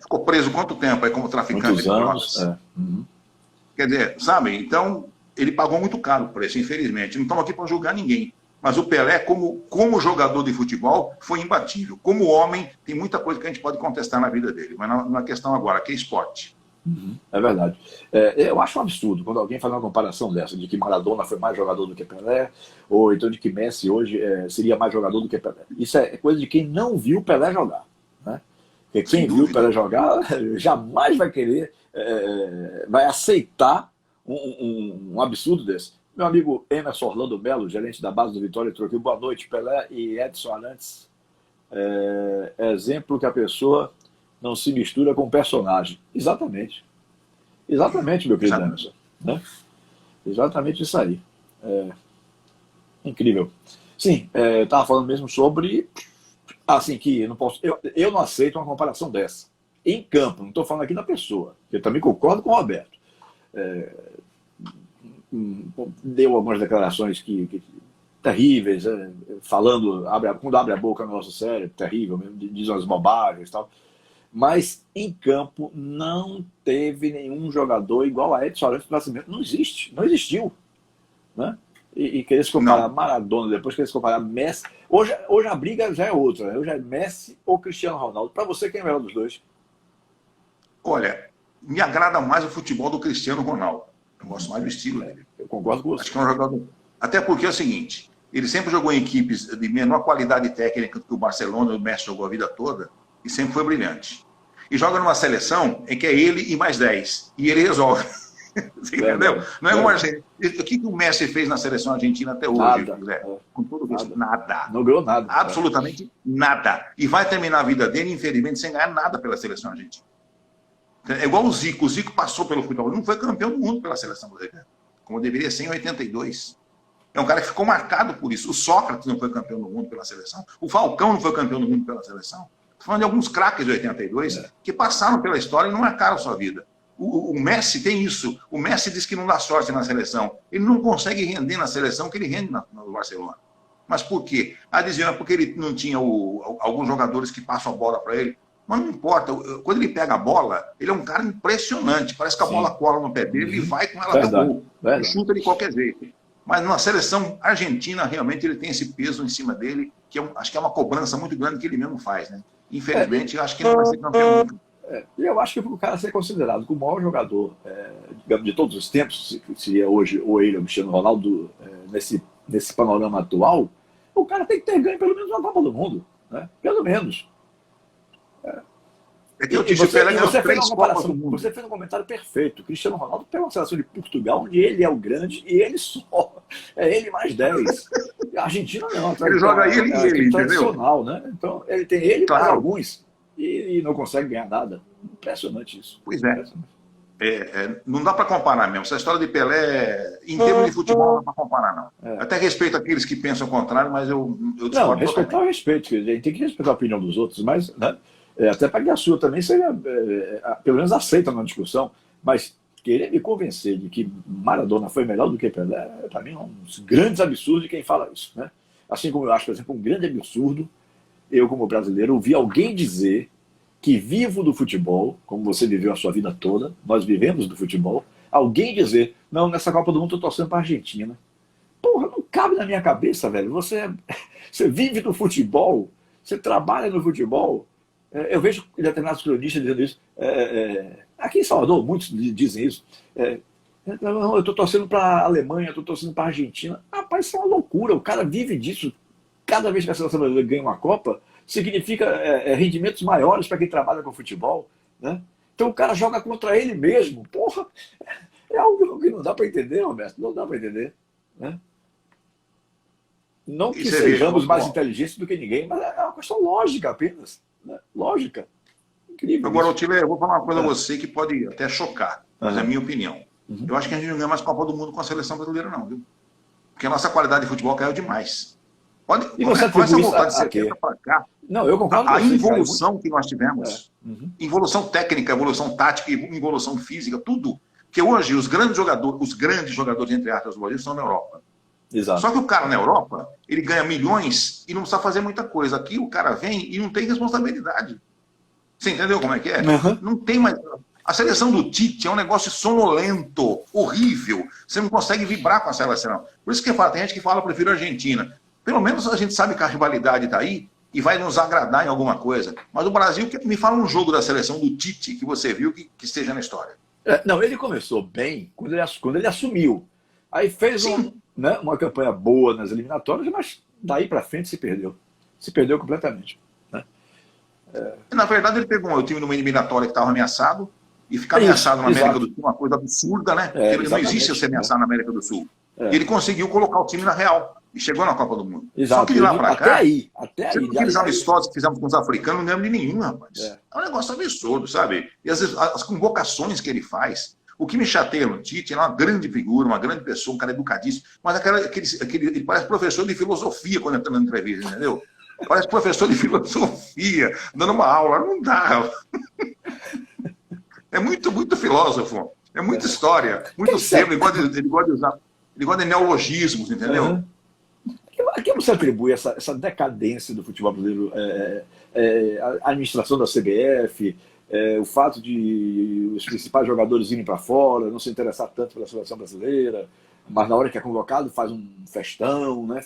Ficou preso quanto tempo aí como traficante de drogas? Quer dizer, sabe? Então, ele pagou muito caro por isso, infelizmente. Não estamos aqui para julgar ninguém. Mas o Pelé, como jogador de futebol, foi imbatível. Como homem, tem muita coisa que a gente pode contestar na vida dele. Mas na questão agora, que é esporte. É verdade. Eu acho um absurdo quando alguém faz uma comparação dessa, de que Maradona foi mais jogador do que Pelé, ou então de que Messi hoje seria mais jogador do que Pelé. Isso é coisa de quem não viu Pelé jogar, né? Porque quem viu Pelé jogar jamais vai querer, vai aceitar um absurdo desse. Meu amigo Emerson Orlando Melo, gerente da base do Vitória, trocou boa noite. Pelé e Edson Arantes, exemplo que a pessoa não se mistura com o personagem. Exatamente. Exatamente, meu querido Emerson. Né? Exatamente isso aí. Incrível. Sim, eu estava falando mesmo sobre... Assim, que eu não aceito uma comparação dessa. Em campo, não estou falando aqui da pessoa. Eu também concordo com o Roberto. Deu algumas declarações terríveis, falando, quando abre a boca no nosso cérebro, terrível mesmo, diz umas bobagens e tal. Mas em campo não teve nenhum jogador igual a Edson Arantes do Nascimento. Não existe, não existiu. Né? E querer se comparar Maradona, depois querer se comparar Messi. Hoje a briga já é outra, né? Hoje é Messi ou Cristiano Ronaldo. Para você, quem é o melhor dos dois? Olha, me agrada mais o futebol do Cristiano Ronaldo. Eu gosto mais do estilo dele. Eu concordo com você. Acho que é um jogador... Até porque é o seguinte, ele sempre jogou em equipes de menor qualidade técnica que o Barcelona, o Messi jogou a vida toda, e sempre foi brilhante. E joga numa seleção em que é ele e mais 10. E ele resolve. Você entendeu? Não é uma Argentina. O que o Messi fez na seleção argentina até hoje? Nada. Com todo isso, nada. Não ganhou nada. Absolutamente nada. E vai terminar a vida dele, infelizmente, sem ganhar nada pela seleção argentina. É igual o Zico. O Zico passou pelo futebol. Não foi campeão do mundo pela seleção brasileira. Como deveria ser em 82. É um cara que ficou marcado por isso. O Sócrates não foi campeão do mundo pela seleção. O Falcão não foi campeão do mundo pela seleção. Estou falando de alguns craques de 82 que passaram pela história e não marcaram sua vida. O Messi tem isso. O Messi diz que não dá sorte na seleção. Ele não consegue render na seleção que ele rende no Barcelona. Mas por quê? Diziam é porque ele não tinha alguns jogadores que passam a bola para ele. Mas não importa. Quando ele pega a bola, ele é um cara impressionante. Parece que a bola cola no pé dele e vai com ela até o gol. Ele chuta de qualquer jeito. Mas na seleção argentina, realmente, ele tem esse peso em cima dele, que acho que é uma cobrança muito grande que ele mesmo faz, né? Infelizmente, eu acho que ele vai ser campeão nunca. Eu acho que para o cara ser considerado como o maior jogador, digamos, de todos os tempos, se é hoje ou ele, o Cristiano Ronaldo, nesse panorama atual, o cara tem que ter ganho pelo menos uma Copa do Mundo, né? Pelo menos. Você fez um comentário perfeito. Cristiano Ronaldo pegou uma seleção de Portugal, onde ele é o grande e ele só. É ele mais 10. A Argentina não. Ele joga ele e ele, tradicional, né? Então, ele tem ele mais alguns e não consegue ganhar nada. Impressionante isso. Pois é. não dá para comparar mesmo. Essa história de Pelé, em termos de futebol, não dá para comparar, não. Até respeito aqueles que pensam o contrário, mas eu discordo. Não, respeitar o respeito. A gente tem que respeitar a opinião dos outros, mas né, até para que a sua também seja, pelo menos, aceita na discussão. Mas querer me convencer de que Maradona foi melhor do que Pelé, para mim, é um dos grandes absurdos de quem fala isso. Né? Assim como eu acho, por exemplo, um grande absurdo, eu, como brasileiro, ouvir alguém dizer que vivo do futebol, como você viveu a sua vida toda, nós vivemos do futebol, alguém dizer, não, nessa Copa do Mundo eu tô torcendo para a Argentina. Porra, não cabe na minha cabeça, velho. Você vive do futebol, você trabalha no futebol. Eu vejo determinados cronistas dizendo isso. Aqui em Salvador, muitos dizem isso. Eu tô torcendo para a Alemanha, eu tô torcendo para a Argentina. Rapaz, isso é uma loucura. O cara vive disso. Cada vez que a seleção brasileira ganha uma Copa, significa rendimentos maiores para quem trabalha com futebol. Né? Então o cara joga contra ele mesmo. Porra, é algo que não dá para entender, Roberto. Não dá para entender. Né? Não que sejamos mais inteligentes do que ninguém, mas é uma questão lógica apenas. Né? Lógica. Incrível. Agora, eu vou falar uma coisa a você que pode até chocar, mas é a minha opinião. Eu acho que a gente não ganha mais Copa do Mundo com a seleção brasileira, não, viu? Porque a nossa qualidade de futebol caiu demais. E você começa a voltar de 70 para cá. Não, eu concordo a involução que nós tivemos, involução técnica, evolução tática, involução física, tudo. Porque hoje os grandes jogadores entre aspas do Brasil estão na Europa. Exato. Só que o cara na Europa, ele ganha milhões e não precisa fazer muita coisa. Aqui o cara vem e não tem responsabilidade. Você entendeu como é que é? Não tem mais. A seleção do Tite é um negócio sonolento, horrível. Você não consegue vibrar com a seleção. Por isso que tem gente que fala, eu prefiro a Argentina. Pelo menos a gente sabe que a rivalidade está aí e vai nos agradar em alguma coisa. Mas o Brasil, me fala um jogo da seleção do Tite que você viu que esteja na história. Não, ele começou bem quando ele assumiu. Aí fez uma campanha boa nas eliminatórias, mas daí para frente se perdeu. Se perdeu completamente. Né? Na verdade, ele pegou o time numa eliminatória que estava ameaçado e ficar ameaçado na América do Sul é uma coisa absurda, né? Não existe ser ameaçado na América do Sul. E ele conseguiu colocar o time na real. E chegou na Copa do Mundo. Exato. Só que de lá para cá, até aí. Aqueles amistosos que fizemos com os africanos, não ganhamos de nenhum, rapaz. É um negócio absurdo, sabe? E às vezes as convocações que ele faz. O que me chateia no Tite, ele é uma grande figura, uma grande pessoa, um cara educadíssimo, mas ele parece professor de filosofia quando entra na entrevista, entendeu? Parece professor de filosofia, dando uma aula. Não dá. É muito, muito filósofo. É muita história, muito tempo. Ele gosta de usar. Ele gosta de neologismos, entendeu? A que você atribui essa decadência do futebol brasileiro? A administração da CBF, o fato de os principais jogadores irem para fora, não se interessar tanto pela seleção brasileira, mas na hora que é convocado faz um festão, né?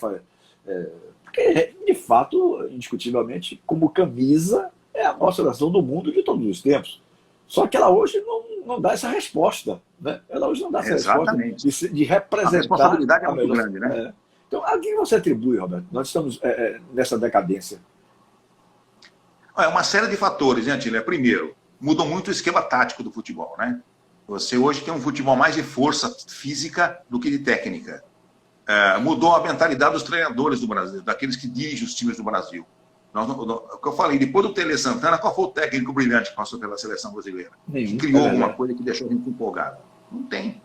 Porque, de fato, indiscutivelmente, como camisa, é a maior seleção do mundo de todos os tempos. Só que ela hoje não dá essa resposta. Né? Ela hoje não dá essa resposta de representar. A responsabilidade é muito grande, né? Então, a quem você atribui, Roberto? Nós estamos nessa decadência. É uma série de fatores, né, Antília? Primeiro, mudou muito o esquema tático do futebol, né? Você hoje tem um futebol mais de força física do que de técnica. Mudou a mentalidade dos treinadores do Brasil, daqueles que dirigem os times do Brasil. O que eu falei, depois do Tele Santana, qual foi o técnico brilhante que passou pela seleção brasileira? Que criou alguma coisa que deixou a gente empolgado? Não tem.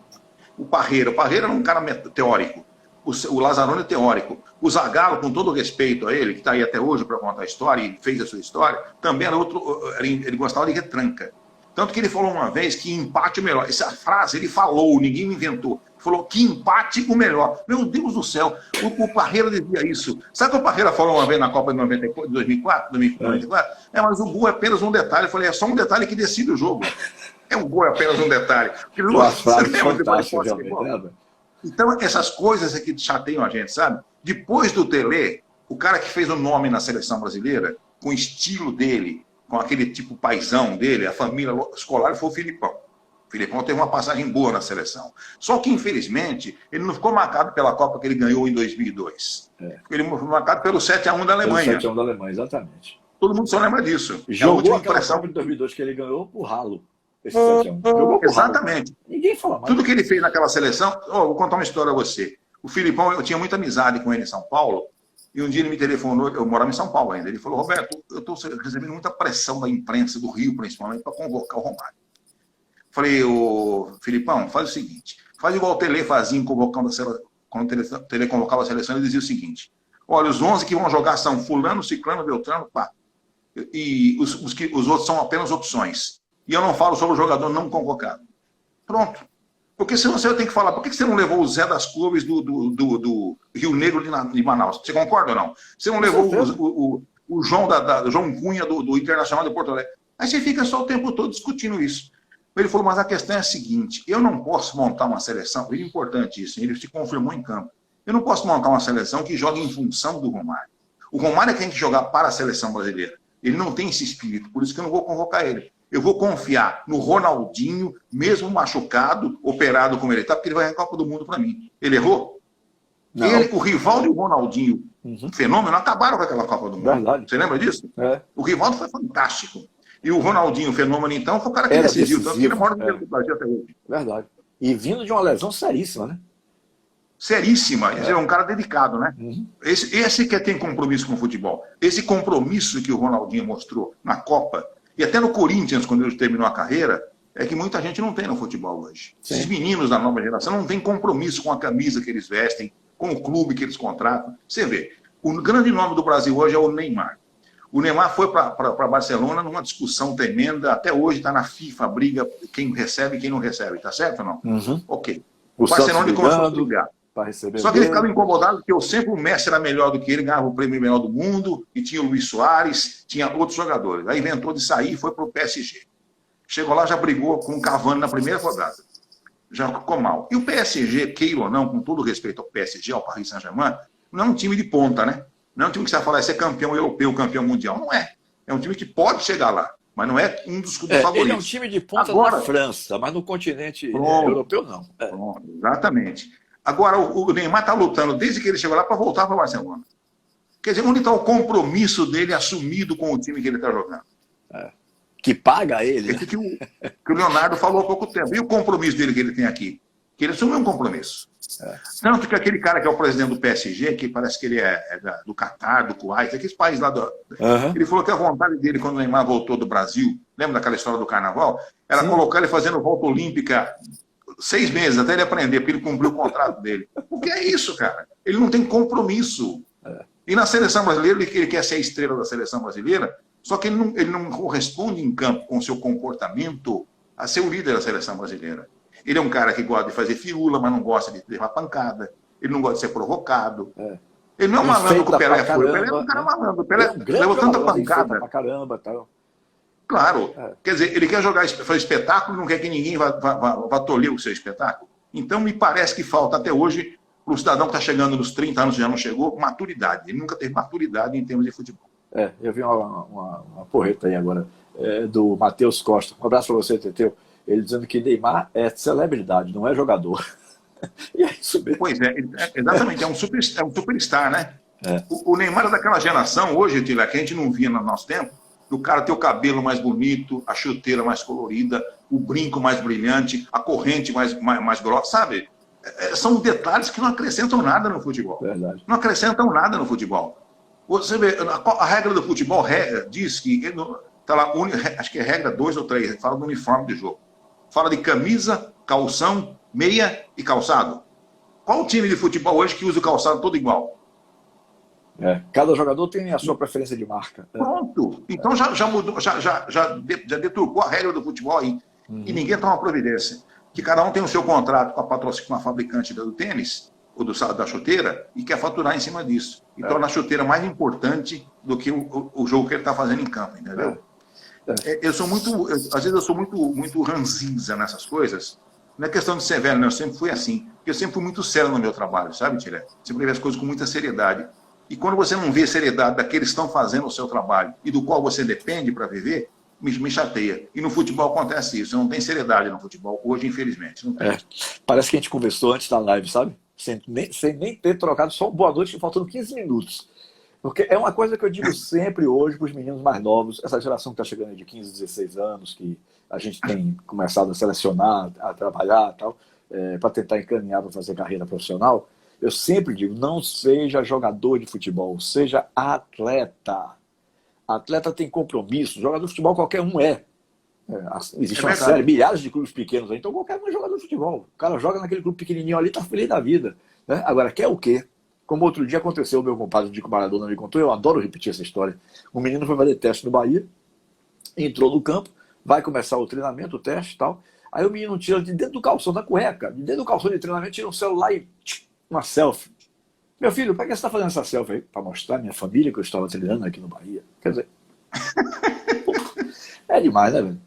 O Parreira era um cara teórico. O Lazzaroni é teórico. O Zagallo, com todo o respeito a ele, que está aí até hoje para contar a história e fez a sua história, também era outro. Ele gostava de retranca. Tanto que ele falou uma vez que empate é o melhor. Essa frase ele falou, ninguém me inventou. Falou que empate o melhor. Meu Deus do céu, o Parreira dizia isso. Sabe o que o Parreira falou uma vez na Copa de 2004? Mas o gol é apenas um detalhe. Eu falei, é só um detalhe que decide o jogo. O gol é apenas um detalhe. Então, essas coisas é que chateiam a gente, sabe? Depois do Tele, o cara que fez o nome na seleção brasileira, com o estilo dele, com aquele tipo paizão dele, a família escolar, foi o Filipão. O Filipão teve uma passagem boa na seleção. Só que, infelizmente, ele não ficou marcado pela Copa que ele ganhou em 2002. Ele foi marcado pelo 7-1 da Alemanha. Pelo 7-1 da Alemanha, exatamente. Todo mundo só lembra disso. Jogou aquela Copa de 2002 que ele ganhou por ralo. Esse 7-1. Jogou por exatamente. Ralo. Ninguém fala mais. Tudo que ele fez naquela seleção... vou contar uma história a você. O Filipão, eu tinha muita amizade com ele em São Paulo, e um dia ele me telefonou, eu morava em São Paulo ainda, ele falou, Roberto, eu estou recebendo muita pressão da imprensa do Rio, principalmente, para convocar o Romário. Falei, ô Filipão, faz o seguinte, faz igual o Tele fazia convocando quando o Tele convocava a seleção, ele dizia o seguinte, olha, os 11 que vão jogar são fulano, ciclano, beltrano, pá. E os outros são apenas opções. E eu não falo sobre o jogador não convocado. Pronto. Porque senão você tem que falar, por que você não levou o Zé das Couves do Rio Negro de Manaus? Você concorda ou não? Você não levou o João, João Cunha do Internacional de Porto Alegre? Aí você fica só o tempo todo discutindo isso. Ele falou, mas a questão é a seguinte, eu não posso montar uma seleção, é importante isso, ele se confirmou em campo, eu não posso montar uma seleção que jogue em função do Romário. O Romário é quem tem que jogar para a seleção brasileira. Ele não tem esse espírito, por isso que eu não vou convocar ele. Eu vou confiar no Ronaldinho, mesmo machucado, operado como ele está, porque ele vai ganhar a Copa do Mundo para mim. Ele errou? Ele, o Rivaldo e o Ronaldinho, fenômeno, acabaram com aquela Copa do Mundo. Verdade. Você lembra disso? É. O Rivaldo foi fantástico. E o Ronaldinho, o fenômeno, então, foi o cara que decidiu. Tanto que ele é o maior do Brasil até hoje. Verdade. E vindo de uma lesão seríssima, né? Seríssima. Ele é um cara dedicado, né? Esse que tem compromisso com o futebol. Esse compromisso que o Ronaldinho mostrou na Copa, e até no Corinthians, quando ele terminou a carreira, é que muita gente não tem no futebol hoje. Sim. Esses meninos da nova geração não têm compromisso com a camisa que eles vestem, com o clube que eles contratam. Você vê, o grande nome do Brasil hoje é o Neymar. O Neymar foi para Barcelona numa discussão tremenda, até hoje está na FIFA, briga quem recebe e quem não recebe, tá certo ou não? Ok. O Barcelona começou a brigar. Só que ele ficava incomodado porque sempre o Messi era melhor do que ele, ganhava o prêmio melhor do mundo, e tinha o Luís Soares, tinha outros jogadores. Aí inventou de sair e foi para o PSG. Chegou lá, já brigou com o Cavani na primeira rodada. Já ficou mal. E o PSG, queira ou não, com todo respeito ao PSG, ao Paris Saint-Germain, não é um time de ponta, né? Não é um time que você vai falar, esse é campeão europeu, campeão mundial. Não é. É um time que pode chegar lá, mas não é um dos clubes favoritos. Ele é um time de ponta na França, mas no continente europeu não. Pronto, exatamente. Agora, o Neymar está lutando desde que ele chegou lá para voltar para o Barcelona. Quer dizer, onde está o compromisso dele assumido com o time que ele está jogando? Que paga ele. Esse que o Leonardo falou há pouco tempo. E o compromisso dele que ele tem aqui? Que ele assumiu um compromisso. Tanto que aquele cara que é o presidente do PSG, que parece que ele é do Catar, do Kuwait, aqueles países lá ele falou que a vontade dele, quando o Neymar voltou do Brasil, lembra daquela história do Carnaval? Era colocar ele fazendo volta olímpica 6 meses, até ele aprender, porque ele cumpriu o contrato dele. O que é isso, cara? Ele não tem compromisso. E na seleção brasileira, ele quer ser a estrela da seleção brasileira, só que ele não corresponde em campo com o seu comportamento a ser o líder da seleção brasileira. Ele é um cara que gosta de fazer firula, mas não gosta de levar pancada. Ele não gosta de ser provocado. Ele não é um malandro que o Pelé foi. O Pelé é um cara malandro. O Pelé levou tanta pancada. Pra caramba, tal. Claro. Quer dizer, ele quer fazer espetáculo e não quer que ninguém vá tolher o seu espetáculo. Então, me parece que falta até hoje, para o cidadão que está chegando nos 30 anos e já não chegou, maturidade. Ele nunca teve maturidade em termos de futebol. Eu vi uma porreta aí agora, do Matheus Costa. Um abraço para você, Teteu. Ele dizendo que Neymar é celebridade, não é jogador. E é isso mesmo. Pois é, exatamente, é um superstar, né? O Neymar é daquela geração, hoje, que a gente não via no nosso tempo, do cara ter o cabelo mais bonito, a chuteira mais colorida, o brinco mais brilhante, a corrente mais grossa, sabe? São detalhes que não acrescentam nada no futebol. Verdade. Não acrescentam nada no futebol. Você vê, a regra do futebol diz que, tá lá, acho que é regra 2 ou 3, fala do uniforme de jogo. Fala de camisa, calção, meia e calçado. Qual o time de futebol hoje que usa o calçado todo igual? Cada jogador tem a sua preferência de marca. Pronto. Então já mudou, já deturpou a regra do futebol aí. E ninguém toma providência. Que cada um tem o seu contrato com a fabricante do tênis, ou da chuteira, e quer faturar em cima disso. E torna a chuteira mais importante do que o jogo que ele está fazendo em campo, entendeu? Eu sou às vezes eu sou muito ranzinza nessas coisas. Não é questão de ser velho, não. Eu sempre fui assim. Porque eu sempre fui muito sério no meu trabalho, sabe, Tilé? Sempre vi as coisas com muita seriedade. E quando você não vê seriedade daqueles que estão fazendo o seu trabalho e do qual você depende para viver, me chateia. E no futebol acontece isso. Não tem seriedade no futebol hoje, infelizmente. Não tem. Parece que a gente conversou antes da live, sabe? Sem nem ter trocado só boa noite, faltando 15 minutos. Porque é uma coisa que eu digo sempre hoje para os meninos mais novos, essa geração que está chegando de 15, 16 anos, que a gente tem começado a selecionar, a trabalhar, tal, para tentar encaminhar para fazer carreira profissional. Eu sempre digo, não seja jogador de futebol, seja atleta. Atleta tem compromisso, jogador de futebol qualquer um é. Existe uma série, milhares de clubes pequenos aí, então qualquer um é jogador de futebol. O cara joga naquele clube pequenininho ali, tá feliz da vida. Né? Agora, quer o quê? Como outro dia aconteceu, o meu compadre Dico Maradona me contou, eu adoro repetir essa história. Um menino foi fazer teste no Bahia, entrou no campo, vai começar o treinamento, o teste e tal. Aí o menino tira de dentro do calção, da cueca, de dentro do calção de treinamento, tira um celular e uma selfie. Meu filho, para que você está fazendo essa selfie aí? Para mostrar a minha família que eu estava treinando aqui no Bahia. Quer dizer, é demais, né, velho?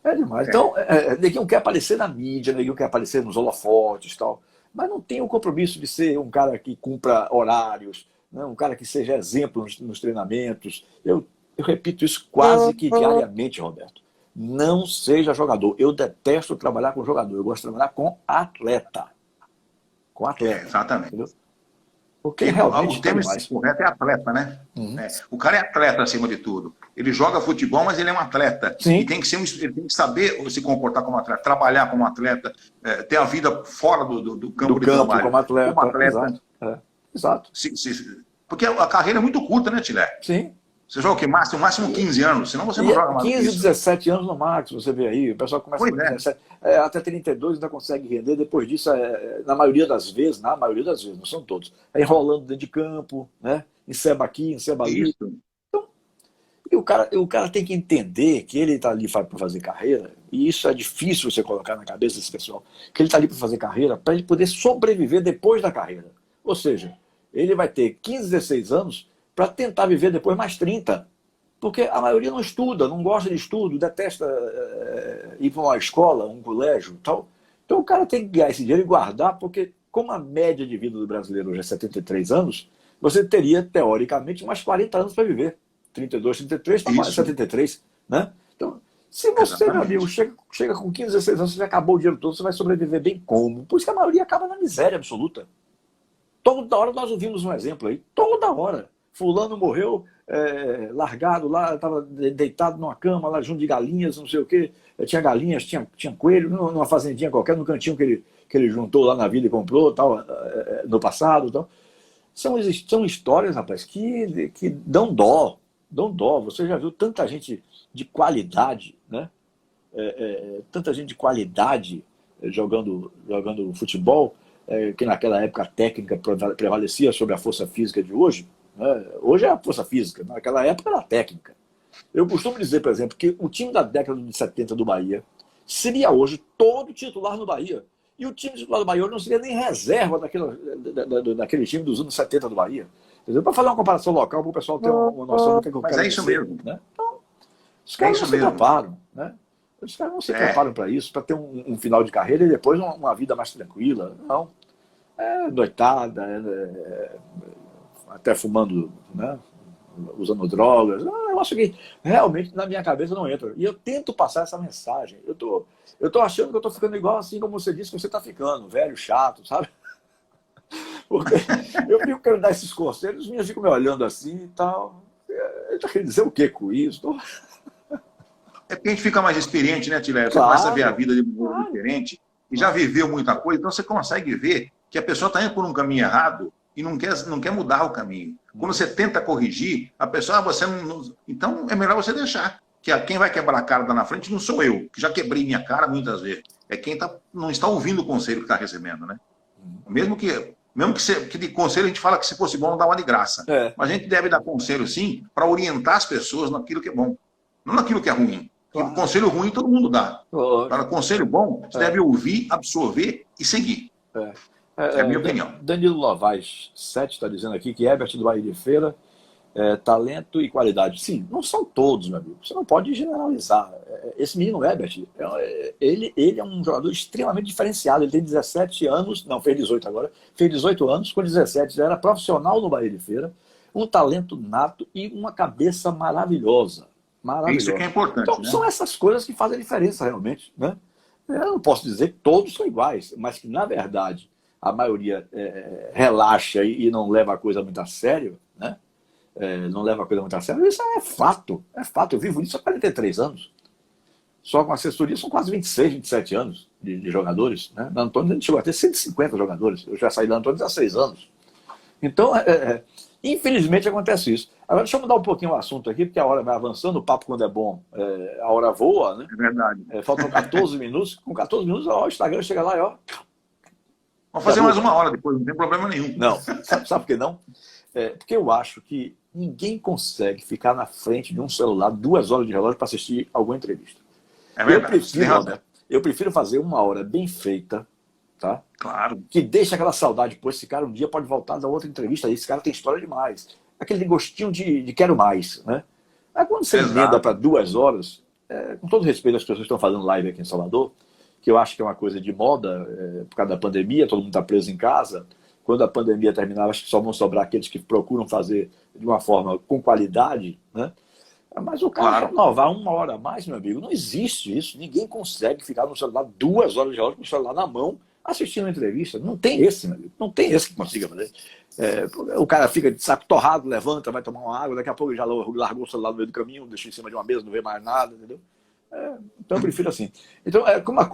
É demais. Então, ninguém quer aparecer na mídia, ninguém quer aparecer nos holofotes e tal. Mas não tem o compromisso de ser um cara que cumpra horários, né? Um cara que seja exemplo nos treinamentos. Eu repito isso quase que diariamente, Roberto. Não seja jogador. Eu detesto trabalhar com jogador. Eu gosto de trabalhar com atleta. Com atleta. Exatamente. Entendeu? Porque realmente o termo correto é atleta, né? O cara é atleta acima de tudo. Ele joga futebol, mas ele é um atleta. Sim. E tem que ele tem que saber se comportar como atleta, trabalhar como atleta, ter a vida fora do campo de trabalho. Como atleta. Como atleta. Exato. Porque a carreira é muito curta, né, Tilé? Sim. Você joga o quê? Máximo 15 anos, senão você não joga mais. 15, 17 anos no máximo, você vê aí. O pessoal começa com 17, até 32 ainda consegue render. Depois disso, na maioria das vezes, não são todos, é enrolando dentro de campo, né? Enceba aqui, enceba ali. Então, e o cara tem que entender que ele está ali para fazer carreira, e isso é difícil você colocar na cabeça desse pessoal, que ele está ali para fazer carreira para ele poder sobreviver depois da carreira. Ou seja, ele vai ter 15, 16 anos para tentar viver depois mais 30. Porque a maioria não estuda, não gosta de estudo, detesta ir para uma escola, um colégio e tal. Então o cara tem que ganhar esse dinheiro e guardar, porque como a média de vida do brasileiro hoje é 73 anos, você teria, teoricamente, mais 40 anos para viver. 32, 33, para mais 73. Né? Então, se você, meu amigo, chega com 15, 16 anos, você já acabou o dinheiro todo, você vai sobreviver bem como? Por isso que a maioria acaba na miséria absoluta. Toda hora nós ouvimos um exemplo aí. Toda hora. Fulano morreu largado lá, estava deitado numa cama lá junto de galinhas, não sei o quê. Tinha galinhas, tinha coelho, numa fazendinha qualquer, no cantinho que ele juntou lá na vida e comprou tal, no passado. Tal. São histórias, rapaz, que dão dó. Dão dó. Você já viu tanta gente de qualidade, né? Tanta gente de qualidade jogando futebol, que naquela época a técnica prevalecia sobre a força física de hoje. Hoje é a força física, naquela época era a técnica. Eu costumo dizer, por exemplo, que o time da década de 70 do Bahia seria hoje todo titular no Bahia. E o time titular do Bahia hoje não seria nem reserva daquele time dos anos 70 do Bahia. Para fazer uma comparação local, para o pessoal ter uma noção do que eu quero dizer. Mas é isso mesmo. Né? Então, os caras não se preparam. Né? Os caras não se preparam para isso, para ter um final de carreira e depois uma vida mais tranquila. Não. Noitada, até fumando, né? Usando drogas. É um negócio que realmente na minha cabeça não entra. E eu tento passar essa mensagem. Eu tô achando que eu tô ficando igual assim como você disse que você tá ficando, velho, chato, sabe? Porque eu fico querendo dar esses conselhos, os meninos ficam me olhando assim e tal. Ele tá querendo dizer o que com isso? É porque a gente fica mais experiente, né, Tilé? Você começa a ver a vida de um modo diferente e já viveu muita coisa, então você consegue ver que a pessoa está indo por um caminho errado e não quer mudar o caminho. Quando você tenta corrigir, a pessoa, você não... Então é melhor você deixar. Que quem vai quebrar a cara lá na frente não sou eu, que já quebrei minha cara muitas vezes. É quem não está ouvindo o conselho que está recebendo, né? Mesmo que de conselho a gente fala que se fosse bom não dá uma de graça. Mas a gente deve dar conselho sim para orientar as pessoas naquilo que é bom, não naquilo que é ruim. Claro. Conselho ruim todo mundo dá. Para conselho bom, você deve ouvir, absorver e seguir. É a minha opinião. Danilo Novaes 7 está dizendo aqui que Herbert do Bahia de Feira, talento e qualidade. Sim, não são todos, meu amigo. Você não pode generalizar. Esse menino Herbert, ele é um jogador extremamente diferenciado. Ele tem 17 anos, não, fez 18 agora, fez 18 anos, com 17 já era profissional no Bahia de Feira, um talento nato e uma cabeça maravilhosa. Isso que é importante. Então, são essas coisas que fazem a diferença realmente, né? Eu não posso dizer que todos são iguais, mas que, na verdade, a maioria relaxa e não leva a coisa muito a sério, né? Não leva a coisa muito a sério. Isso é fato. É fato. Eu vivo isso há 43 anos. Só com assessoria são quase 26, 27 anos de jogadores. Né? Na Antônio a gente chegou a ter 150 jogadores. Eu já saí da Antônio há 6 anos. Então, infelizmente acontece isso. Agora, deixa eu mudar um pouquinho o assunto aqui, porque a hora vai avançando, o papo quando é bom, a hora voa, né? É verdade. Faltam 14 minutos, com 14 minutos ó, o Instagram chega lá e ó... Vamos fazer mais uma hora depois, não tem problema nenhum. Não, sabe por que não? Porque eu acho que ninguém consegue ficar na frente de um celular 2 horas de relógio para assistir alguma entrevista. É verdade. Eu prefiro fazer uma hora bem feita, tá? Claro. Que deixa aquela saudade, pô, esse cara um dia pode voltar da outra entrevista, esse cara tem história demais. Aquele gostinho de quero mais, né? Aí quando você emenda para 2 horas, com todo respeito às pessoas que estão fazendo live aqui em Salvador, que eu acho que é uma coisa de moda, por causa da pandemia, todo mundo está preso em casa. Quando a pandemia terminar, acho que só vão sobrar aqueles que procuram fazer de uma forma com qualidade, né? Mas o cara renovar 1 hora a mais, meu amigo, não existe isso. Ninguém consegue ficar no celular 2 horas de relógio com o celular na mão assistindo a entrevista. Não tem esse, meu amigo. Não tem esse que consiga fazer. O cara fica de saco torrado, levanta, vai tomar uma água, daqui a pouco já largou o celular no meio do caminho, deixou em cima de uma mesa, não vê mais nada, entendeu? Então eu prefiro assim. Então, como a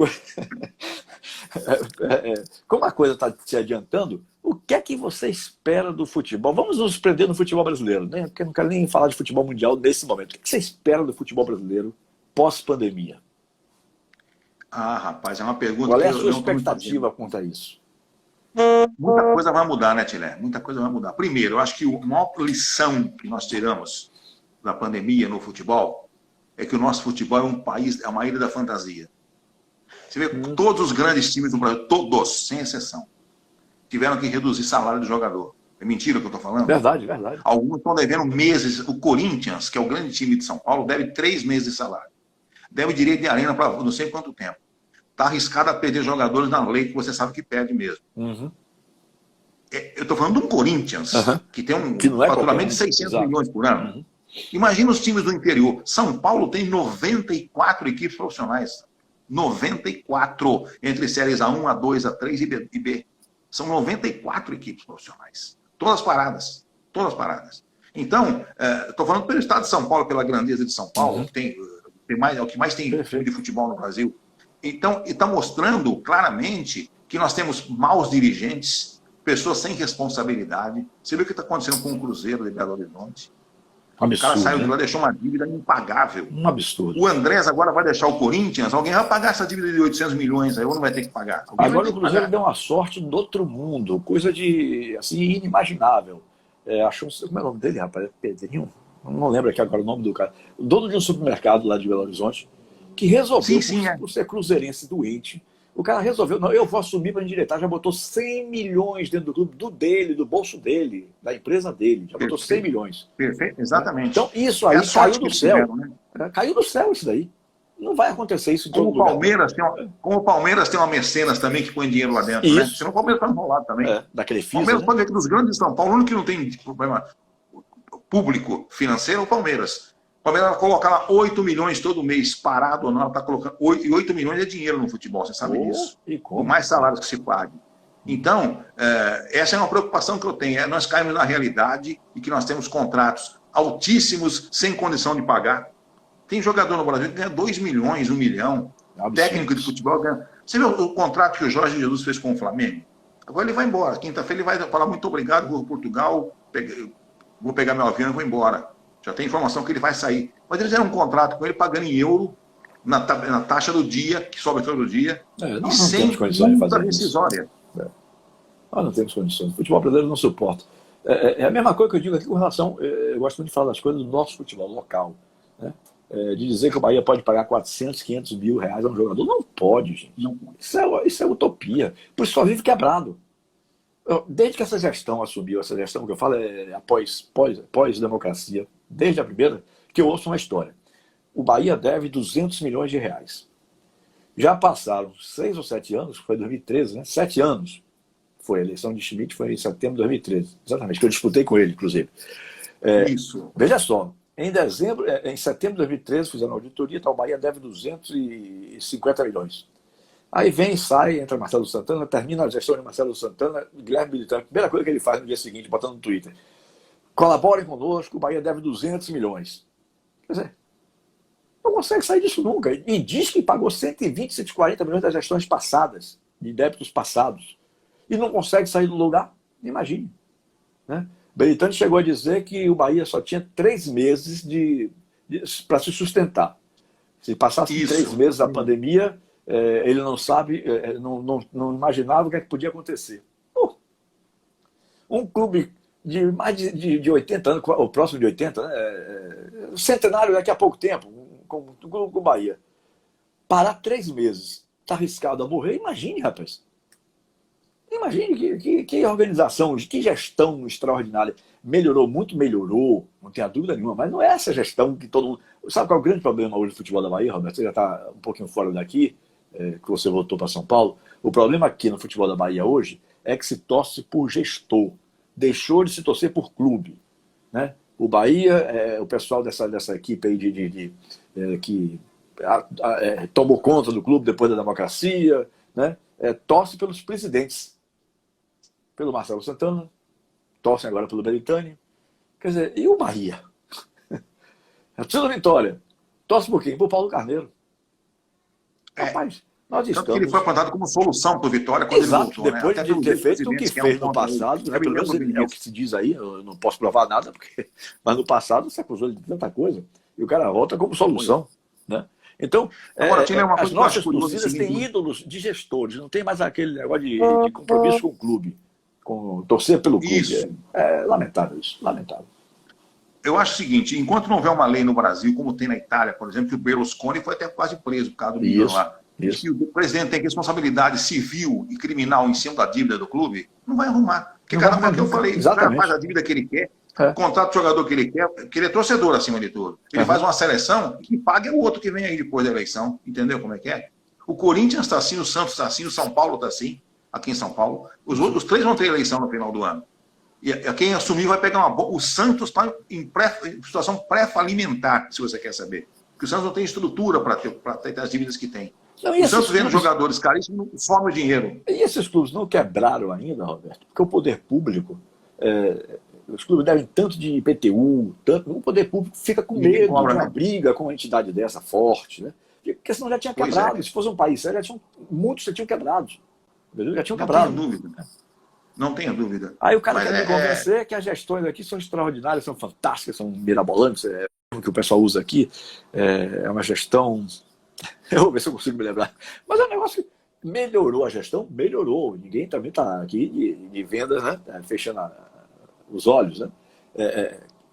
coisa está se adiantando, o que é que você espera do futebol? Vamos nos prender no futebol brasileiro, né? Porque eu não quero nem falar de futebol mundial nesse momento. O que você espera do futebol brasileiro pós-pandemia? Rapaz, é uma pergunta. Qual é a sua expectativa quanto a isso? Muita coisa vai mudar, né, Tilé? Muita coisa vai mudar. Primeiro, eu acho que a maior lição que nós tiramos da pandemia no futebol é que o nosso futebol é um país, é uma ilha da fantasia. Você vê que todos os grandes times do Brasil, todos, sem exceção, tiveram que reduzir salário do jogador. É mentira o que eu estou falando? Verdade. Alguns estão devendo meses. O Corinthians, que é o grande time de São Paulo, deve 3 meses de salário. Deve direito de arena para não sei quanto tempo. Está arriscado a perder jogadores na lei, que você sabe que perde mesmo. Uhum. Eu estou falando de um Corinthians, que tem um faturamento de 600 milhões por ano. Uhum. Imagina os times do interior. São Paulo tem 94 equipes profissionais. 94 entre séries A1, A2, A3 e B. São 94 equipes profissionais. Todas paradas. Então, estou falando pelo estado de São Paulo, pela grandeza de São Paulo, que é o que mais tem time de futebol no Brasil. Então, está mostrando claramente que nós temos maus dirigentes, pessoas sem responsabilidade. Você viu o que está acontecendo com o Cruzeiro de Belo Horizonte? Absurdo, o cara saiu de lá e deixou uma dívida impagável. Um absurdo. O Andrés agora vai deixar o Corinthians, alguém vai pagar essa dívida de 800 milhões, aí ou não vai ter que pagar? Agora o Cruzeiro deu uma sorte do outro mundo, coisa de, assim, inimaginável. Achou, como é o nome dele, rapaz? Pedrinho? Não lembro aqui agora o nome do cara. O dono de um supermercado lá de Belo Horizonte, que resolveu, por ser cruzeirense doente, o cara resolveu, não, eu vou assumir para endireitar, já botou 100 milhões dentro do clube, do bolso dele, da empresa dele, já botou 100 milhões. Perfeito, exatamente. Então isso aí caiu do céu. Tiveram, né? Caiu do céu isso daí. Não vai acontecer isso em todo lugar. Como o Palmeiras tem uma mecenas também que põe dinheiro lá dentro, né? Senão o Palmeiras está enrolado também. Daquele FISA, Palmeiras né? pode ver que dos grandes de São Paulo, o único que não tem problema público financeiro é o Palmeiras. O Palmeiras vai colocar lá 8 milhões todo mês, parado ou não, ela está colocando 8 milhões é dinheiro no futebol, você sabe disso. Por mais salários que se pague. Então, essa é uma preocupação que eu tenho. Nós caímos na realidade e que nós temos contratos altíssimos, sem condição de pagar. Tem jogador no Brasil que ganha 2 milhões, 1 milhão. Técnico de futebol ganha. Você viu o contrato que o Jorge Jesus fez com o Flamengo? Agora ele vai embora. Quinta-feira ele vai falar muito obrigado, vou para Portugal, vou pegar meu avião e vou embora. Já tem informação que ele vai sair. Mas eles fizeram um contrato com ele pagando em euro, na taxa do dia, que sobe todo dia, e sem multa rescisória. Nós não temos condições. O futebol brasileiro não suporta. É a mesma coisa que eu digo aqui com relação... Eu gosto muito de falar das coisas do nosso futebol local. Né? De dizer que o Bahia pode pagar 400, 500 mil reais a um jogador. Não pode, gente. Não. Isso é utopia. Por isso só vive quebrado. Desde que essa gestão assumiu, essa gestão que eu falo é pós-democracia, desde a primeira, que eu ouço uma história. O Bahia deve 200 milhões de reais. Já passaram 6 ou 7 anos, foi 2013, né? 7 anos. Foi a eleição de Schmidt, foi em setembro de 2013. Exatamente, que eu disputei com ele, inclusive. Isso. Veja só, em setembro de 2013, fizeram uma auditoria, o Bahia deve 250 milhões. Aí vem, sai, entra Marcelo Santana, termina a gestão de Marcelo Santana, Guilherme Militão, a primeira coisa que ele faz no dia seguinte, botando no Twitter: colaborem conosco, o Bahia deve 200 milhões. Quer dizer, não consegue sair disso nunca. E diz que pagou 120, 140 milhões das gestões passadas, de débitos passados, e não consegue sair do lugar. Imagine. Né? Belitani chegou a dizer que o Bahia só tinha 3 meses para se sustentar. Se passasse 3 meses da pandemia, ele não sabe, não imaginava o que podia acontecer. Um clube de mais de 80 anos, ou próximo de 80, né? Centenário daqui a pouco tempo, com o Bahia. Parar 3 meses, está arriscado a morrer, imagine, rapaz. Imagine que organização, que gestão extraordinária. Melhorou muito, melhorou, não tenha dúvida nenhuma, mas não é essa gestão que todo mundo... Sabe qual é o grande problema hoje do futebol da Bahia, Roberto? Você já está um pouquinho fora daqui, que você voltou para São Paulo. O problema aqui no futebol da Bahia hoje é que se torce por gestor. Deixou de se torcer por clube. Né? O Bahia, o pessoal dessa equipe aí que tomou conta do clube depois da democracia, né? Torce pelos presidentes. Pelo Marcelo Santana, torcem agora pelo Belitani. Quer dizer, e o Bahia? Precisa da Vitória. Torce por quem? Por Paulo Carneiro. Rapaz, nós estamos... Tanto que ele foi apontado como solução para o Vitória quando Exato, ele voltou. Depois de ter feito o que fez no passado, né? Pelo menos é o que se diz aí, eu não posso provar nada, mas no passado se acusou de tanta coisa. E o cara volta como solução. Né? Então, agora, as nossas torcidas têm ídolos de gestores, não tem mais aquele negócio de compromisso com o clube. Torcer pelo clube. Isso. É lamentável isso, lamentável. Eu acho o seguinte, enquanto não houver uma lei no Brasil, como tem na Itália, por exemplo, que o Berlusconi foi até quase preso por causa do Milan lá. Que o presidente tem responsabilidade civil e criminal em cima da dívida do clube, não vai arrumar. Porque, cara, que eu falei, o cara faz a dívida que ele quer, contrata o jogador que ele quer, que ele é torcedor acima de tudo. Ele faz uma seleção e que paga o outro que vem aí depois da eleição. Entendeu como é que é? O Corinthians está assim, o Santos está assim, o São Paulo está assim. Aqui em São Paulo, os 3 vão ter eleição no final do ano. E quem assumir vai pegar uma boa. O Santos está em situação pré-falimentar, se você quer saber. Porque o Santos não tem estrutura para ter as dívidas que tem. Não, o Santos vendo jogadores caríssimos, forma o dinheiro. E esses clubes não quebraram ainda, Roberto? Porque o poder público, os clubes devem tanto de IPTU, o poder público fica com medo de uma briga com uma entidade dessa forte, né? Porque senão já tinha quebrado. Se fosse um país sério, muitos já tinham quebrado. Já tinham quebrado. Não tenha dúvida. Não tenha dúvida. Aí o cara quer me convencer que as gestões aqui são extraordinárias, são fantásticas, são mirabolantes. O que o pessoal usa aqui é uma gestão... Eu vou ver se eu consigo me lembrar. Mas é um negócio que melhorou a gestão, melhorou. Ninguém também está aqui de vendas, né? Fechando os olhos. Né?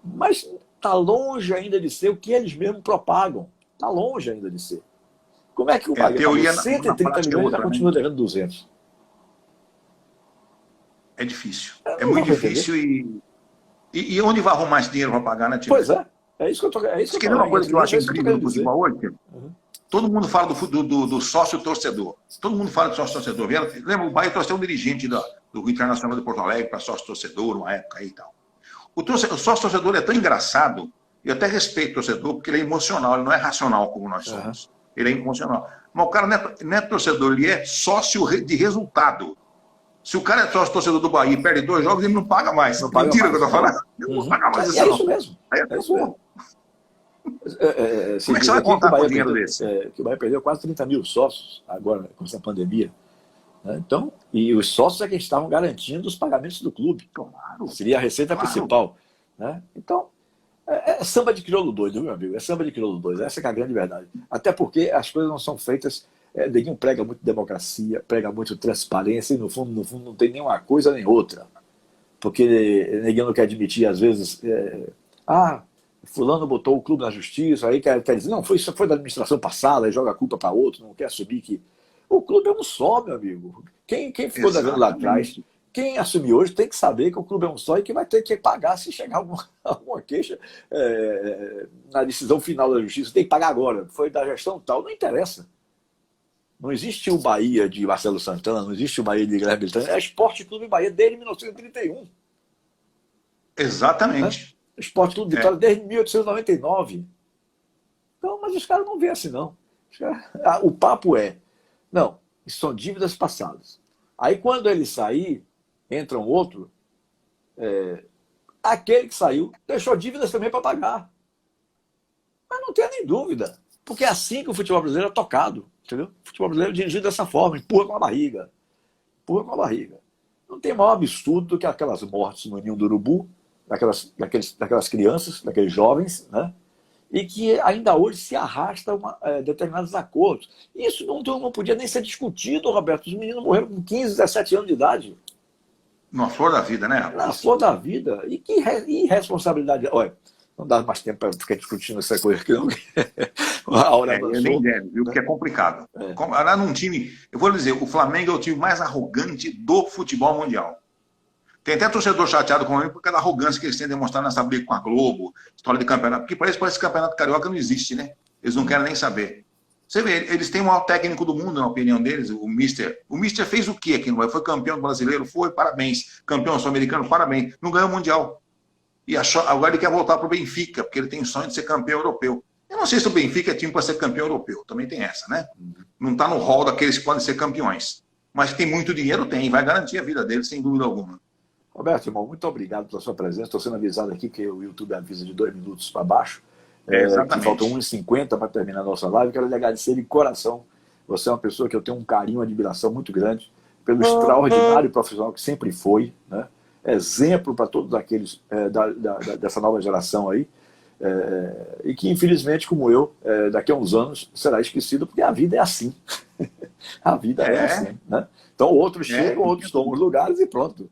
Mas está longe ainda de ser o que eles mesmos propagam. Está longe ainda de ser. Como é que o Bahia pagou 130 milhões e já continua devendo 200? É difícil. É muito difícil e onde vai arrumar esse dinheiro para pagar, né, Tio? Pois é. É isso que eu estou querendo. Isso que é uma coisa que eu acho incrível no futebol hoje. Todo mundo fala do sócio-torcedor. Todo mundo fala de sócio-torcedor. Lembra, o Bahia trouxe um dirigente do Internacional de Porto Alegre para sócio-torcedor, uma época aí e tal. O sócio-torcedor é tão engraçado, eu até respeito o torcedor, porque ele é emocional, ele não é racional como nós somos. Ele é emocional. Mas o cara não é torcedor, ele é sócio de resultado. Se o cara é sócio-torcedor do Bahia e perde 2 jogos, ele não paga mais. Não paga mais. Que eu estou falando? Ele não paga mais isso, não. É isso mesmo. É isso mesmo. Como é que você vai contar com dinheiro desse? Que o Bahia perdeu quase 30 mil sócios agora, com essa pandemia. Então, e os sócios é quem estavam garantindo os pagamentos do clube. Claro. Seria a receita principal. Né? Então, é samba de crioulo doido, meu amigo. É samba de crioulo doido. Essa é a grande verdade. Até porque as coisas não são feitas... Neguinho prega muito democracia, prega muito transparência e, no fundo, não tem nenhuma coisa nem outra. Porque Neguinho não quer admitir, às vezes... fulano botou o clube na justiça, aí quer dizer, não, isso foi da administração passada, aí joga a culpa para outro, não quer assumir que... O clube é um só, meu amigo. Quem ficou devendo lá atrás, quem assumir hoje tem que saber que o clube é um só e que vai ter que pagar se chegar alguma queixa na decisão final da justiça. Tem que pagar agora. Foi da gestão tal, não interessa. Não existe o Bahia de Marcelo Santana, não existe o Bahia de Guilherme Belitani, é Esporte Clube Bahia desde 1931. Exatamente. Esporte Clube Vitória desde 1899. Então, mas os caras não veem assim, não. O papo não, isso são dívidas passadas. Aí quando ele sair, entra um outro, aquele que saiu deixou dívidas também para pagar. Mas não tenha nem dúvida, porque é assim que o futebol brasileiro é tocado. Entendeu? O futebol brasileiro é dirigido dessa forma, empurra com a barriga. Empurra com a barriga. Não tem maior absurdo do que aquelas mortes no Ninho do Urubu, daquelas crianças, daqueles jovens, né? E que ainda hoje se arrastam determinados acordos. Isso não podia nem ser discutido, Roberto. Os meninos morreram com 15, 17 anos de idade. Na flor da vida, né? Na flor da vida. E que irresponsabilidade. Olha, não dá mais tempo para ficar discutindo essa coisa aqui, não. A hora eu nem deve, viu? Porque é complicado. Lá num time, eu vou dizer, o Flamengo é o time mais arrogante do futebol mundial. Tem até torcedor chateado com ele por causa da arrogância que eles têm demonstrado nessa briga com a Globo, história de campeonato. Porque para eles parece que campeonato carioca não existe, né? Eles não querem nem saber. Você vê, eles têm o maior técnico do mundo, na opinião deles, o Mister. O Mister fez o quê aqui no Brasil? Foi campeão brasileiro? Foi, parabéns. Campeão sul-americano? Parabéns. Não ganhou o Mundial. E agora ele quer voltar para o Benfica, porque ele tem o sonho de ser campeão europeu. Eu não sei se o Benfica é time para ser campeão europeu. Também tem essa, né? Não está no hall daqueles que podem ser campeões. Mas tem muito dinheiro, tem. Vai garantir a vida deles, sem dúvida alguma. Roberto, irmão, muito obrigado pela sua presença. Estou sendo avisado aqui que o YouTube avisa de 2 minutos para baixo. Que faltam 1h50 para terminar a nossa live. Quero lhe agradecer de coração. Você é uma pessoa que eu tenho um carinho, uma admiração muito grande pelo extraordinário profissional que sempre foi, né? Exemplo para todos aqueles dessa nova geração aí. E que, infelizmente, como eu, daqui a uns anos será esquecido, porque a vida é assim. A vida é assim, né? Então, outros chegam, outros tomam os lugares e pronto.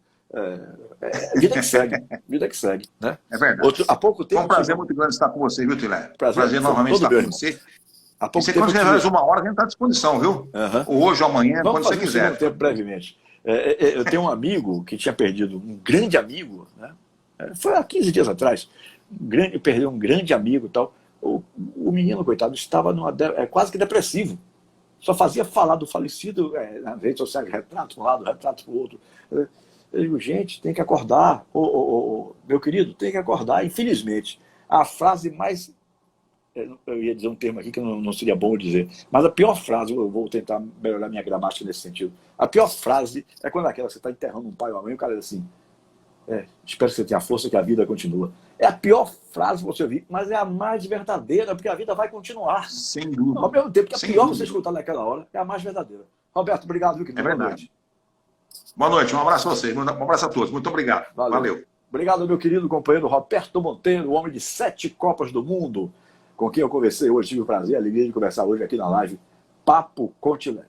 Vida que segue, vida que segue, né? É verdade. Há pouco tempo. Foi um prazer muito grande estar com você, viu, Tilé? Prazer novamente estar com você. Há pouco você, tempo quando tiver mais 1 hora, a gente está à disposição, viu? Ou hoje, ou amanhã, quando você quiser. Tempo brevemente. Eu tenho um amigo que tinha perdido um grande amigo, né? Foi há 15 dias atrás. Perdeu um grande amigo e tal. O menino, coitado, estava quase que depressivo. Só fazia falar do falecido nas redes sociais, retrato para um lado, retrato para o outro. Eu digo, gente, tem que acordar. Meu querido, tem que acordar. Infelizmente, a frase mais... Eu ia dizer um termo aqui que não seria bom dizer, mas a pior frase, eu vou tentar melhorar minha gramática nesse sentido, a pior frase é quando você está enterrando um pai ou uma mãe e o cara diz assim, espero que você tenha força que a vida continua. É a pior frase que você ouvir, mas é a mais verdadeira, porque a vida vai continuar. Sem dúvida. Ao mesmo tempo que a pior você escutar naquela hora é a mais verdadeira. Roberto, obrigado. Viu, é verdade. Boa noite, um abraço a vocês, um abraço a todos. Muito obrigado. Valeu. Obrigado, meu querido companheiro Roberto Monteiro, o homem de 7 Copas do Mundo, com quem eu conversei hoje. Tive o prazer, a alegria de conversar hoje aqui na live Papo Continente.